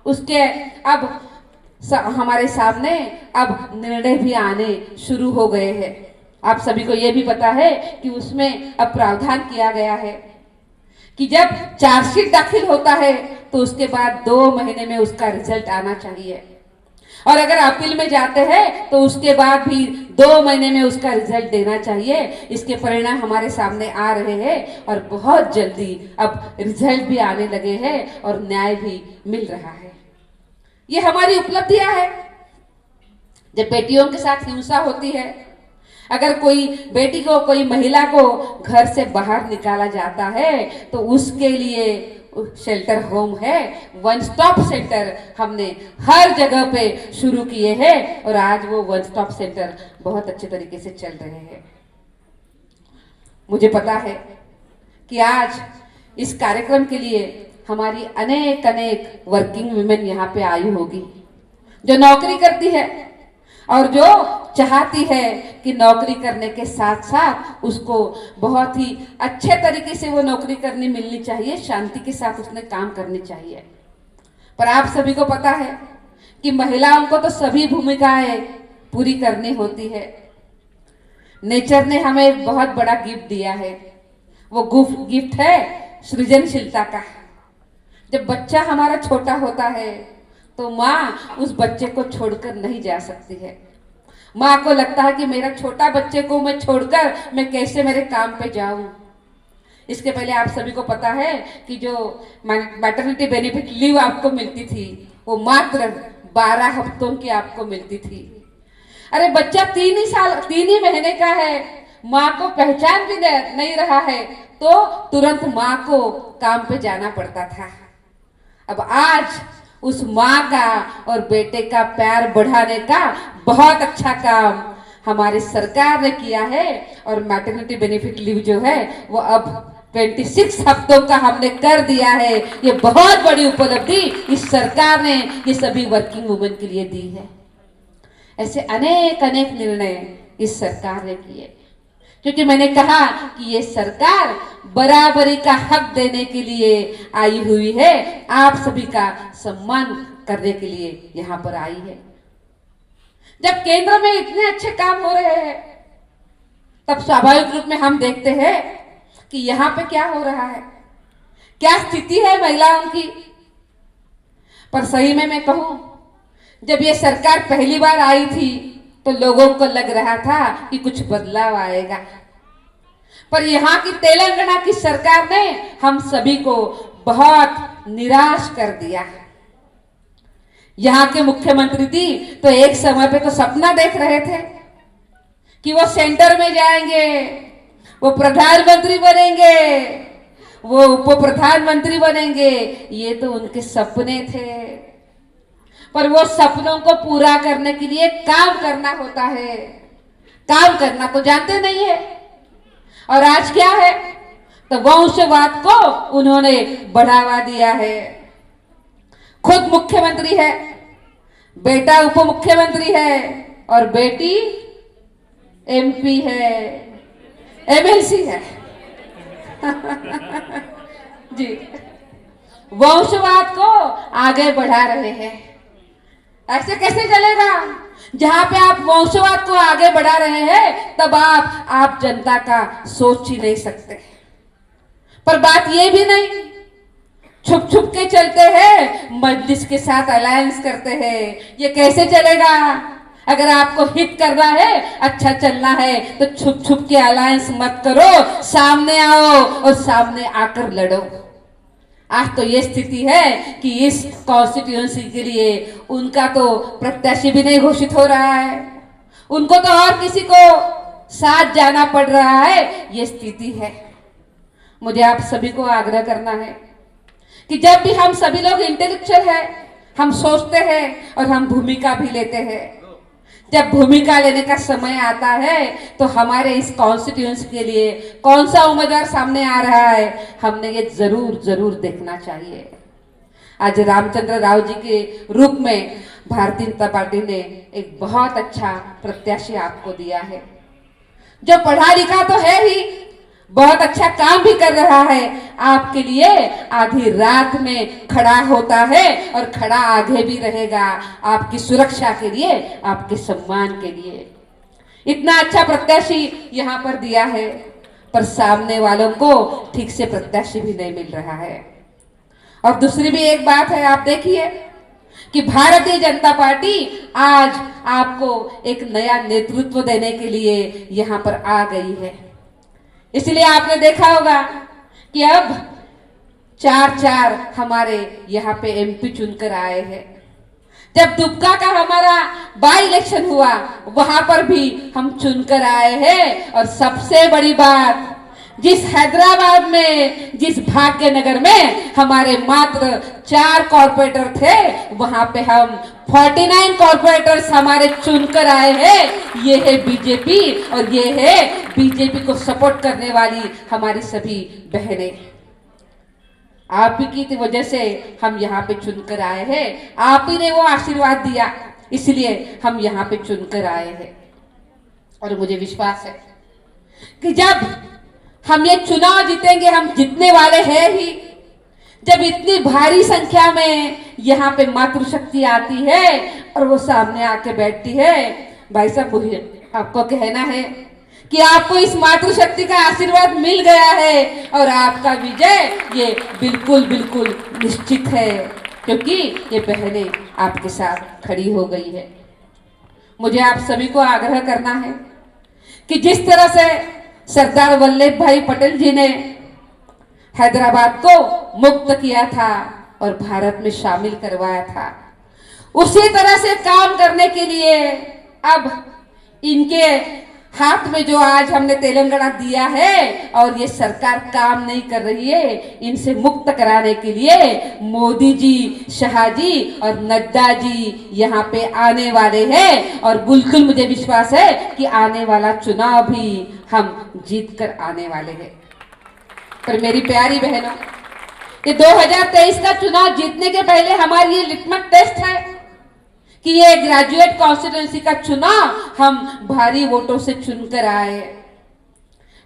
उसके अब हमारे सामने अब निर्णय भी आने शुरू हो गए हैं। आप सभी को ये भी पता है कि उसमें अब प्रावधान किया गया है कि जब चार्जशीट दाखिल होता है तो उसके बाद 2 महीने में उसका रिजल्ट आना चाहिए। और अगर अपील में जाते हैं तो उसके बाद भी 2 महीने में उसका रिजल्ट देना चाहिए। इसके परिणाम हमारे सामने आ रहे हैं और बहुत जल्दी अब रिजल्ट भी आने लगे हैं और न्याय भी मिल रहा है। ये हमारी उपलब्धियां है। जब बेटियों के साथ हिंसा होती है, अगर कोई बेटी को, कोई महिला को घर से बाहर निकाला जाता है तो उसके लिए शेल्टर होम है, 1 स्टॉप सेंटर हमने हर जगह पे शुरू किए हैं। और आज वो 1 स्टॉप सेंटर बहुत अच्छे तरीके से चल रहे हैं। मुझे पता है कि आज इस कार्यक्रम के लिए हमारी अनेक वर्किंग वुमेन यहाँ पे आई होगी, जो नौकरी करती है और जो चाहती है कि नौकरी करने के साथ साथ उसको बहुत ही अच्छे तरीके से वो नौकरी करनी मिलनी चाहिए, शांति के साथ उसने काम करनी चाहिए। पर आप सभी को पता है कि महिलाओं को तो सभी भूमिकाएं पूरी करनी होती है। नेचर ने हमें एक बहुत बड़ा गिफ्ट दिया है, वो गिफ्ट है सृजनशीलता का। जब बच्चा हमारा छोटा होता है तो माँ उस बच्चे को छोड़कर नहीं जा सकती है। माँ को लगता है कि मेरा छोटा बच्चे को मैं छोड़कर मैं कैसे मेरे काम पे जाऊं। इसके पहले आप सभी को पता है कि जो मैटरनिटी बेनिफिट लीव आपको मिलती थी वो मात्र 12 हफ्तों की आपको मिलती थी। अरे बच्चा 3 ही महीने का है, माँ को पहचान भी नहीं रहा है तो तुरंत माँ को काम पे जाना पड़ता था। अब आज उस माँ का और बेटे का प्यार बढ़ाने का बहुत अच्छा काम हमारी सरकार ने किया है। और मैटरनिटी बेनिफिट लीव जो है वो अब 26 हफ्तों का हमने कर दिया है। ये बहुत बड़ी उपलब्धि इस सरकार ने ये सभी वर्किंग वुमेन के लिए दी है। ऐसे अनेक अनेक निर्णय इस सरकार ने किए, क्योंकि मैंने कहा कि ये सरकार बराबरी का हक देने के लिए आई हुई है, आप सभी का सम्मान करने के लिए यहाँ पर आई है। जब केंद्र में इतने अच्छे काम हो रहे हैं, तब स्वाभाविक रूप में हम देखते हैं कि यहाँ पे क्या हो रहा है, क्या स्थिति है महिलाओं की। पर सही में मैं कहूं, जब ये सरकार पहली बार आई थी तो लोगों को लग रहा था कि कुछ बदलाव आएगा, पर यहाँ की तेलंगाना की सरकार ने हम सभी को बहुत निराश कर दिया। यहाँ के मुख्यमंत्री जी तो एक समय पे तो सपना देख रहे थे कि वो सेंटर में जाएंगे, वो प्रधानमंत्री बनेंगे, वो उप प्रधानमंत्री बनेंगे। ये तो उनके सपने थे, पर वो सपनों को पूरा करने के लिए काम करना होता है। काम करना तो जानते नहीं है। और आज क्या है, तो वंशवाद को उन्होंने बढ़ावा दिया है। खुद मुख्यमंत्री है, बेटा उप मुख्यमंत्री है और बेटी एमपी है, एमएलसी है। जी, वंशवाद को आगे बढ़ा रहे हैं। ऐसे कैसे चलेगा? जहां पे आप वंशवाद को आगे बढ़ा रहे हैं, तब आप जनता का सोच ही नहीं सकते। पर बात ये भी नहीं, छुप छुप के चलते हैं, मजलिस के साथ अलायंस करते हैं। ये कैसे चलेगा? अगर आपको हित करना है, अच्छा चलना है, तो छुप छुप के अलायंस मत करो, सामने आओ और सामने आकर लड़ो। आज तो ये स्थिति है कि इस कॉन्स्टिट्यूएंसी के लिए उनका तो प्रत्याशी भी नहीं घोषित हो रहा है, उनको तो और किसी को साथ जाना पड़ रहा है। ये स्थिति है। मुझे आप सभी को आग्रह करना है कि जब भी हम सभी लोग इंटेलेक्चुअल है, हम सोचते हैं और हम भूमिका भी लेते हैं। जब भूमिका लेने का समय आता है तो हमारे इस कॉन्स्टिट्यूएंसी के लिए कौन सा उम्मीदवार सामने आ रहा है, हमने ये जरूर देखना चाहिए। आज रामचंद्र राव जी के रूप में भारतीय जनता पार्टी ने एक बहुत अच्छा प्रत्याशी आपको दिया है, जो पढ़ा लिखा तो है ही, बहुत अच्छा काम भी कर रहा है। आपके लिए आधी रात में खड़ा होता है और खड़ा आगे भी रहेगा, आपकी सुरक्षा के लिए, आपके सम्मान के लिए। इतना अच्छा प्रत्याशी यहाँ पर दिया है, पर सामने वालों को ठीक से प्रत्याशी भी नहीं मिल रहा है। और दूसरी भी एक बात है, आप देखिए कि भारतीय जनता पार्टी आज आपको एक नया नेतृत्व देने के लिए यहाँ पर आ गई है। इसलिए आपने देखा होगा कि अब 4 हमारे यहाँ पे एमपी चुनकर आए हैं। जब दुबका का हमारा बाई इलेक्शन हुआ, वहां पर भी हम चुनकर आए हैं। और सबसे बड़ी बात, जिस हैदराबाद में, जिस भाग्यनगर में हमारे मात्र 4 कॉर्पोरेटर थे, वहां पे हम 49 कॉर्पोरेटर्स हमारे चुनकर आए हैं। ये है बीजेपी, और ये है बीजेपी को सपोर्ट करने वाली हमारी सभी बहनें। आप ही की वजह से हम यहाँ पे चुनकर आए हैं, आप ही ने वो आशीर्वाद दिया, इसलिए हम यहाँ पे चुनकर आए हैं। और मुझे विश्वास है कि जब हम ये चुनाव जीतेंगे, हम जीतने वाले हैं ही, जब इतनी भारी संख्या में यहाँ पे मातृशक्ति आती है और वो सामने आके बैठती है। भाई साहब, मुझे आपको कहना है कि आपको इस मातृशक्ति का आशीर्वाद मिल गया है और आपका विजय ये बिल्कुल निश्चित है, क्योंकि ये बहनें आपके साथ खड़ी हो गई है। मुझे आप सभी को आग्रह करना है कि जिस तरह से सरदार वल्लभ भाई पटेल जी ने हैदराबाद को मुक्त किया था और भारत में शामिल करवाया था, उसी तरह से काम करने के लिए अब इनके हाथ में जो आज हमने तेलंगाना दिया है और ये सरकार काम नहीं कर रही है, इनसे मुक्त कराने के लिए मोदी जी, शाह जी और नड्डा जी यहाँ पे आने वाले हैं और बिल्कुल मुझे विश्वास है कि आने वाला चुनाव भी हम जीत कर आने वाले हैं। पर मेरी प्यारी बहनों, ये 2023 का चुनाव जीतने के पहले हमारी ये लिटमस टेस्ट है कि ये ग्रेजुएट कॉन्स्टिट्यूंसी का चुनाव हम भारी वोटों से चुनकर आए।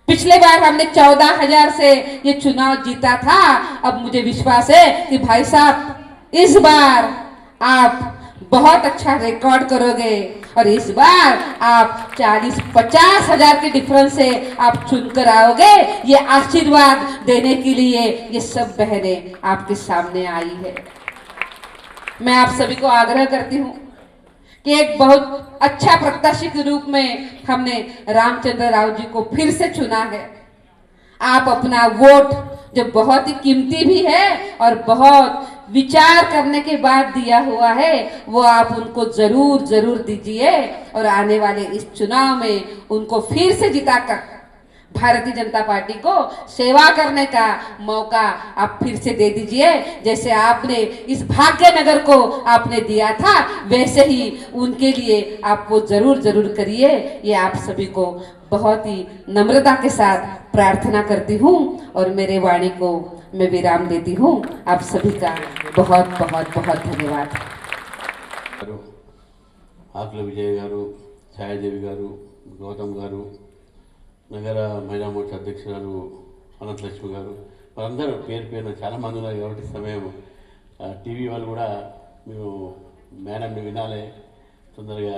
पिछले बार हमने 14,000 से ये चुनाव जीता था। अब मुझे विश्वास है कि भाई साहब इस बार आप बहुत अच्छा रिकॉर्ड करोगे और इस बार आप 40-50 हजार के डिफरेंस से आप चुनकर आओगे। ये आशीर्वाद देने के लिए ये सब बहनें आपके सामने आई है। मैं आप सभी को आग्रह करती हूँ कि एक बहुत अच्छा प्रत्याशी के रूप में हमने रामचंद्र राव जी को फिर से चुना है। आप अपना वोट जो बहुत ही कीमती भी है और बहुत विचार करने के बाद दिया हुआ है, वो आप उनको जरूर जरूर दीजिए और आने वाले इस चुनाव में उनको फिर से जिताकर भारतीय जनता पार्टी को सेवा करने का मौका आप फिर से दे दीजिए। जैसे आपने इस भाग्यनगर को आपने दिया था, वैसे ही उनके लिए आप वो जरूर जरूर करिए। ये आप सभी को बहुत ही नम्रता के साथ प्रार्थना करती हूँ और मेरे वाणी को मैं विराम देती हूँ। आप सभी का बहुत बहुत बहुत धन्यवाद। ఆకుల విజయ్ గారు, ఛాయాదేవి గారు, గౌతమ్ గారు, నగర మహిళా మోర్చా అధ్యక్షురాలు అనంతలక్ష్మి గారు, వారందరూ పేరు పేరున చాలామంది ఉన్నారు కాబట్టి సమయం టీవీ వాళ్ళు కూడా మేము మేడంని వినాలి, తొందరగా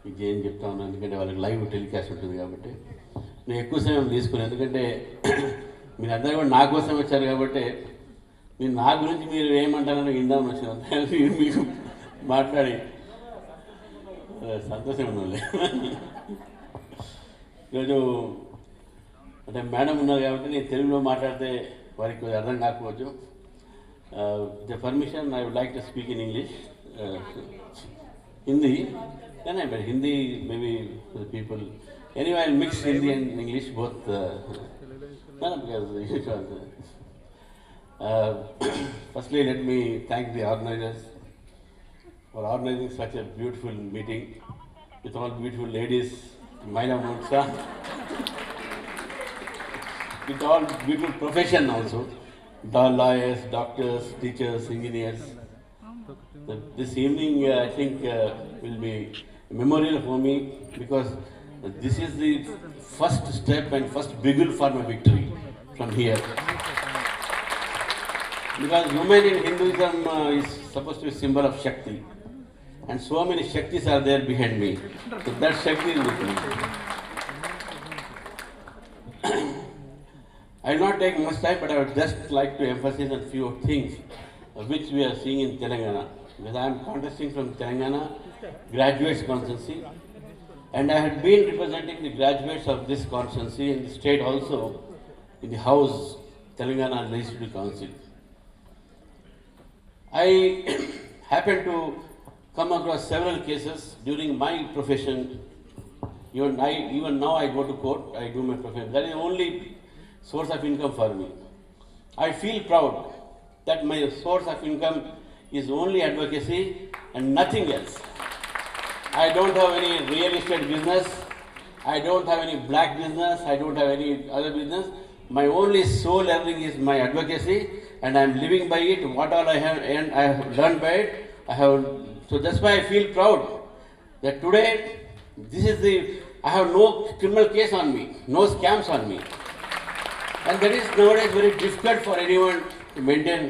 ఇది ఏం చెప్తా ఉన్నాను, ఎందుకంటే వాళ్ళకి లైవ్ టెలికాస్ట్ ఉంటుంది కాబట్టి నేను ఎక్కువ సమయం తీసుకున్నాను. ఎందుకంటే మీరందరూ కూడా నా కోసం వచ్చారు కాబట్టి మీరు నా గురించి మీరు ఏమంటారని విందామని వచ్చిన మీకు మాట్లాడి సంతోషం ఉండాలి. ఈరోజు అంటే మేడం ఉన్నారు కాబట్టి నేను తెలుగులో మాట్లాడితే వారికి అర్థం కాకపోవచ్చు. The permission I would like to speak in English, Hindi, but Hindi maybe for the people. Anyway, I'll mix Hindi and English both. Because firstly, let me thank the organizers for organizing such a beautiful meeting with all beautiful ladies, Mahila Morcha, with all beautiful profession also, lawyers, doctors, teachers, engineers. This evening, I think, will be memorial for me because this is the first step and first beginning for my victory from here. Because women in Hinduism is supposed to be a symbol of Shakti, and so many Shaktis are there behind me. So that Shakti is with me. I will not take much time, but I would just like to emphasize on few things which we are seeing in Telangana. Because I am contesting from Telangana graduates constituency, and I had been representing the graduates of this constituency in the state also in the House, Telangana Legislative Council. I happened to come across several cases during my profession. Even now I go to court, I do my profession. That is the only source of income for me. I feel proud that my source of income is only advocacy and nothing else. I don't have any real estate business, I don't have any black business, I don't have any other business. My only sole earning is my advocacy, and I am living by it. What all I have earned, I have learned by it. So that's why I feel proud that today I have no criminal case on me, no scams on me. And that is nowadays very difficult for anyone to maintain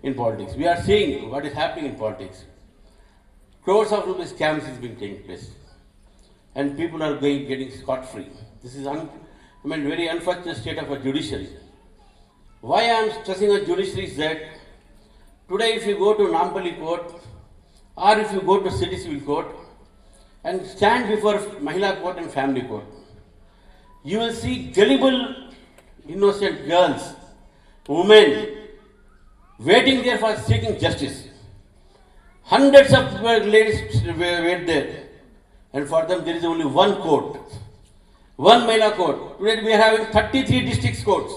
in politics. We are seeing what is happening in politics. Crores of rupees scams is being taking place, and people are getting scot-free. This is very unfortunate state of a judiciary. Why I am stressing on judiciary is that today if you go to Nampally court or if you go to city civil court and stand before Mahila court and family court, you will see gullible innocent girls, women waiting there for seeking justice. Hundreds of ladies wait there, and for them there is only one court. one Mahila court. Today we are having 33 district courts.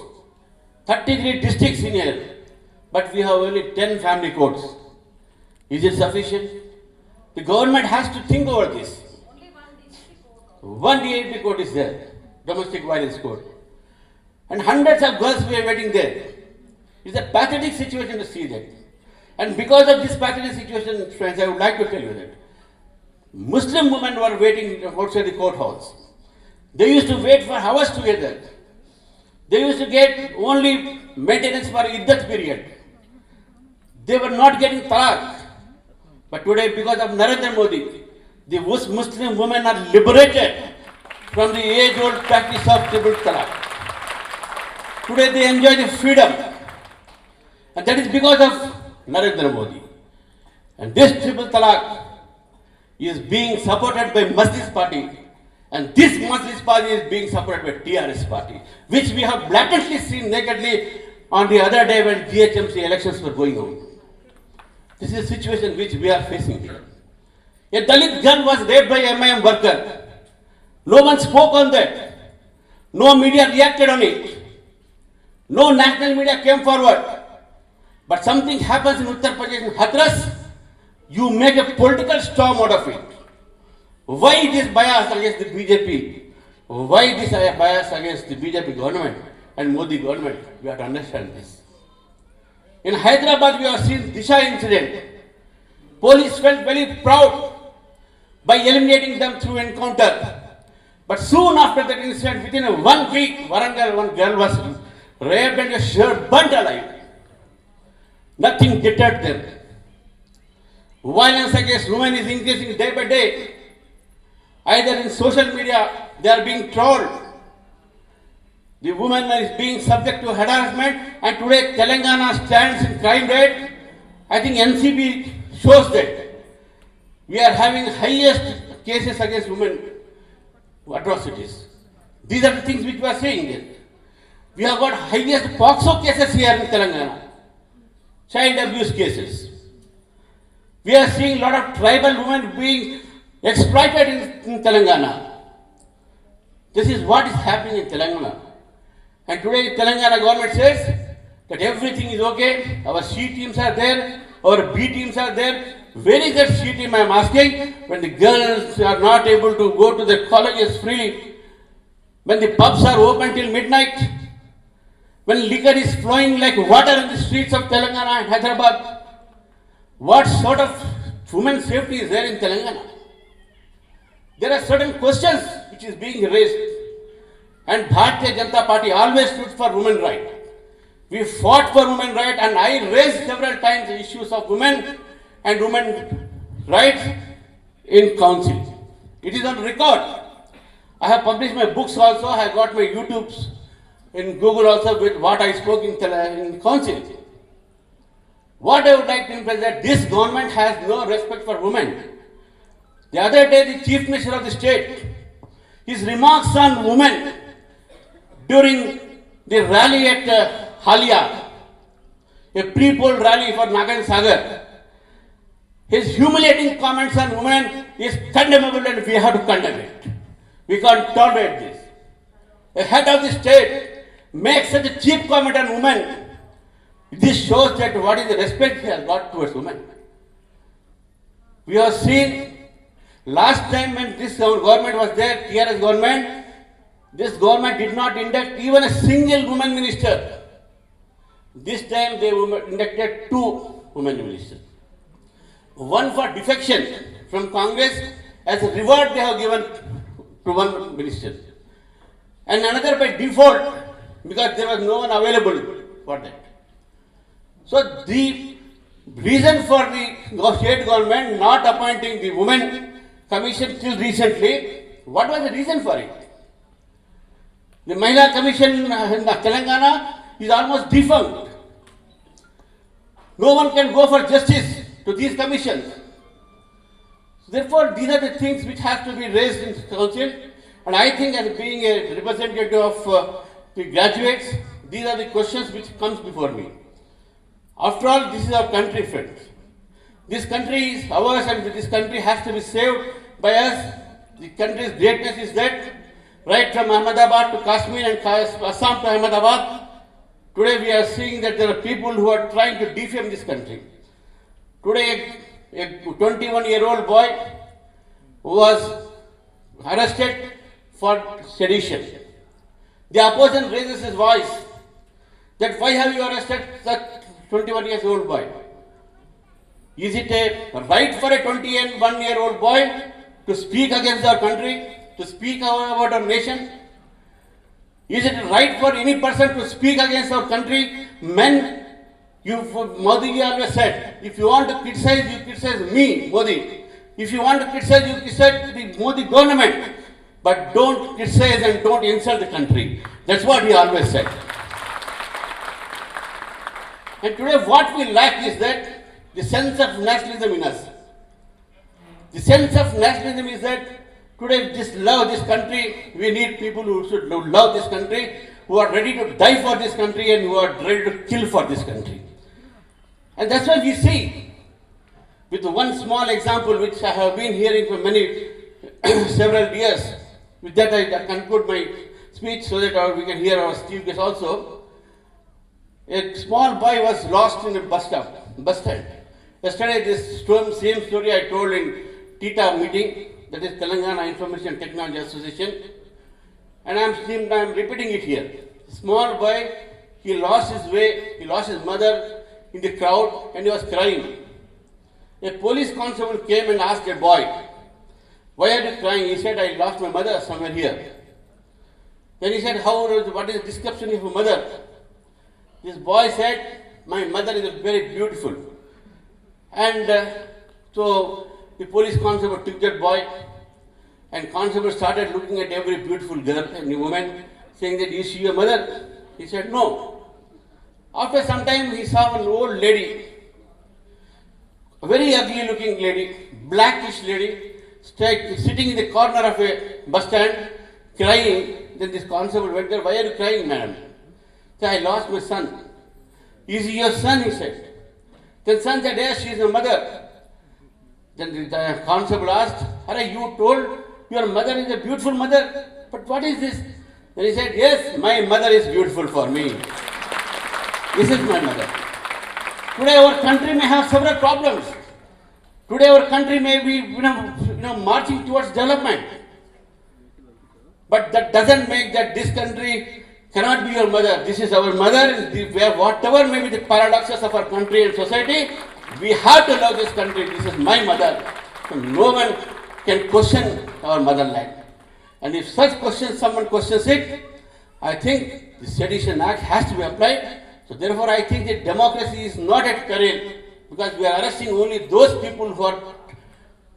33 districts in here. But we have only 10 family courts. Is it sufficient? The government has to think over this. One DAP court is there, domestic violence court. And hundreds of girls were waiting there. It's a pathetic situation to see that. And because of this pathetic situation, friends, I would like to tell you that Muslim women were waiting outside the courthouse. They used to wait for hours together. They used to get only maintenance for iddat period. They were not getting talaq. But today, because of Narendra Modi, the Muslim women are liberated from the age-old practice of triple talaq. Today they enjoy the freedom. And that is because of Narendra Modi. And this triple talaq is being supported by Majlis party. And this Majlis party is being supported by TRS party, which we have blatantly seen nakedly on the other day when GHMC elections were going on. This is a situation which we are facing here. A Dalit girl was raped by MIM worker. No one spoke on that. No media reacted on it. No national media came forward. But something happens in Uttar Pradesh, in Hathras, you make a political storm out of it. Why this bias against the BJP? Why this bias against the BJP government and Modi government? We have to understand this. In Hyderabad, we have seen Disha incident. Police felt very proud by eliminating them through encounter. But soon after that incident, within 1 week, Warangal, one girl was raped and sure burnt alive. Nothing deterred them. Violence against women is increasing day by day. Either in social media, they are being trolled. The woman is being subject to harassment, and today Telangana stands in crime rate. I think NCB shows that. We are having highest cases against women atrocities. These are the things which we are seeing here. We have got highest POXO cases here in Telangana. Child abuse cases. We are seeing a lot of tribal women being exploited in Telangana. This is what is happening in Telangana. And today Telangana government says that everything is okay. Our C teams are there, our B teams are there. Where is that C team, I am asking, when the girls are not able to go to the colleges freely, when the pubs are open till midnight, when liquor is flowing like water in the streets of Telangana and Hyderabad? What sort of women's safety is there in Telangana? There are certain questions which is being raised. And Bharatiya Janata Party always stood for women right. We fought for women right, and I raised several times the issues of women and women rights in council. It is on record. I have published my books also. I have got my YouTubes in Google also with what I spoke in council. What I would like to emphasize that this government has no respect for women. The other day, the Chief Minister of the state, his remarks on women during the rally at Halia, a pre-poll rally for Nagan Sagar, his humiliating comments on women is condemnable and we have to condemn it. We can't tolerate this. The head of the state makes such a cheap comment on women. This shows that what is the respect he has got towards women. We have seen last time when this government was there, TRS government, this government did not induct even a single woman minister. This time they inducted 2 women ministers. One for defection from Congress, as a reward they have given to one minister. And another by default, because there was no one available for that. So the reason for the state government not appointing the women commission till recently, what was the reason for it? The Mahila Commission in Telangana is almost defunct. No one can go for justice to these commissions. Therefore, these are the things which have to be raised in council. And I think as being a representative of the graduates, these are the questions which comes before me. After all, this is our country, friends. This country is ours and this country has to be saved by us. The country's greatness is that right from Ahmedabad to Kashmir and Assam to Ahmedabad. Today we are seeing that there are people who are trying to defame this country. Today a 21-year-old boy was arrested for sedition. The opposition raises his voice that why have you arrested such 21-year-old boy? Is it a right for a 21-year-old boy to speak against our country, to speak about our nation? Is it right for any person to speak against our country? Men, Modi always said, if you want to criticize, you criticize me, Modi. If you want to criticize, you criticize the Modi government. But don't criticize and don't insult the country. That's what he always said. And today what we lack is that the sense of nationalism in us. The sense of nationalism is that today just love this country. We need people who should love this country, who are ready to die for this country and who are ready to kill for this country. And that's why we see, with one small example which I have been hearing for many, several years, with that I conclude my speech so that we can hear our chief guest also. A small boy was lost in a bus stand. Yesterday this same story I told in TITA meeting, that is Telangana Information Technology Association, and I'm repeating it here. Small boy, he lost his way, he lost his mother in the crowd and he was crying. A police constable came and asked a boy, why are you crying? He said, I lost my mother somewhere here. Then he said, what is the description of your mother? This boy said, my mother is very beautiful. And so the police constable took that boy, and constable started looking at every beautiful girl and woman, saying that, is she your mother? He said, no. After some time, he saw an old lady, a very ugly looking lady, blackish lady, sitting in the corner of a bus stand, crying. Then this constable went there, why are you crying, madam? He said, I lost my son. Is he your son? He said. Then son said, yes, she is your mother. Then the constable asked, you told your mother is a beautiful mother, but what is this? Then he said, yes, my mother is beautiful for me. This is my mother. Today our country may have several problems. Today our country may be marching towards development. But that doesn't make that this country cannot be your mother. This is our mother. Whatever may be the paradoxes of our country and society, we have to love this country. This is my mother. So no one can question our motherland. And if such questions, someone questions it, I think the Sedition Act has to be applied. So therefore I think that democracy is not at peril, because we are arresting only those people who are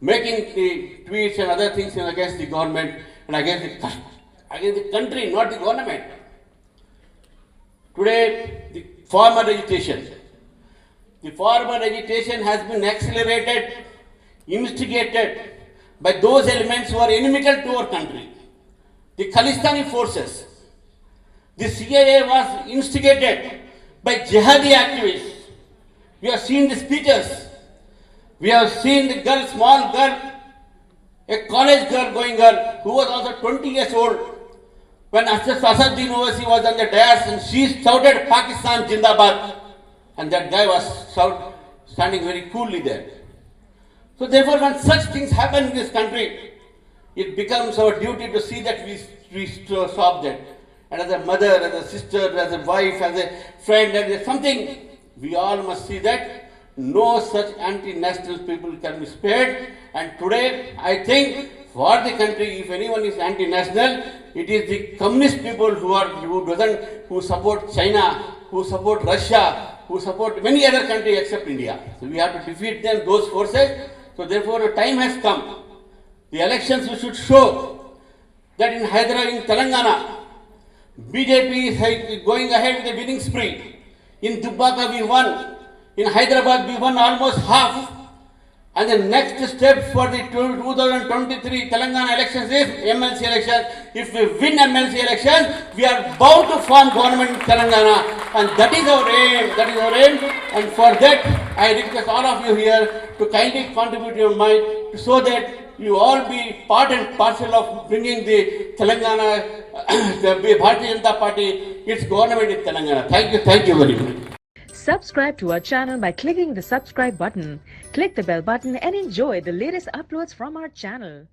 making the tweets and other things against the government and against the country, not the government. Today, the farmer agitation. The farmer agitation has been accelerated, instigated by those elements who are inimical to our country. The Khalistani forces. The CIA was instigated by jihadi activists. We have seen the speeches. We have seen the girl, small girl, a college girl, who was also 20 years old, when Asaduddin Owaisi was on the dais and she shouted Pakistan Jindabad, and that guy was standing very coolly there. So therefore, when such things happen in this country, it becomes our duty to see that we stop that. And as a mother, as a sister, as a wife, as a friend, as something, we all must see that no such anti-national people can be spared. And today, I think for the country, if anyone is anti-national, it is the communist people who support China, who support Russia, who support many other countries except India. So we have to defeat them, those forces. So therefore, the time has come. The elections we should show that in Hyderabad, in Telangana, BJP is going ahead with a winning spree. In Dubbaka we won. In Hyderabad we won almost half. And the next step for the 2023 Telangana elections is MLC elections. If we win MLC elections, we are bound to form government in Telangana. And that is our aim. That is our aim. And for that, I request all of you here to kindly contribute your mind so that you all be part and parcel of bringing the Telangana, the Bharatiya Janata Party, its government in Telangana. Thank you very much. Subscribe to our channel by clicking the subscribe button. Click the bell button and enjoy the latest uploads from our channel.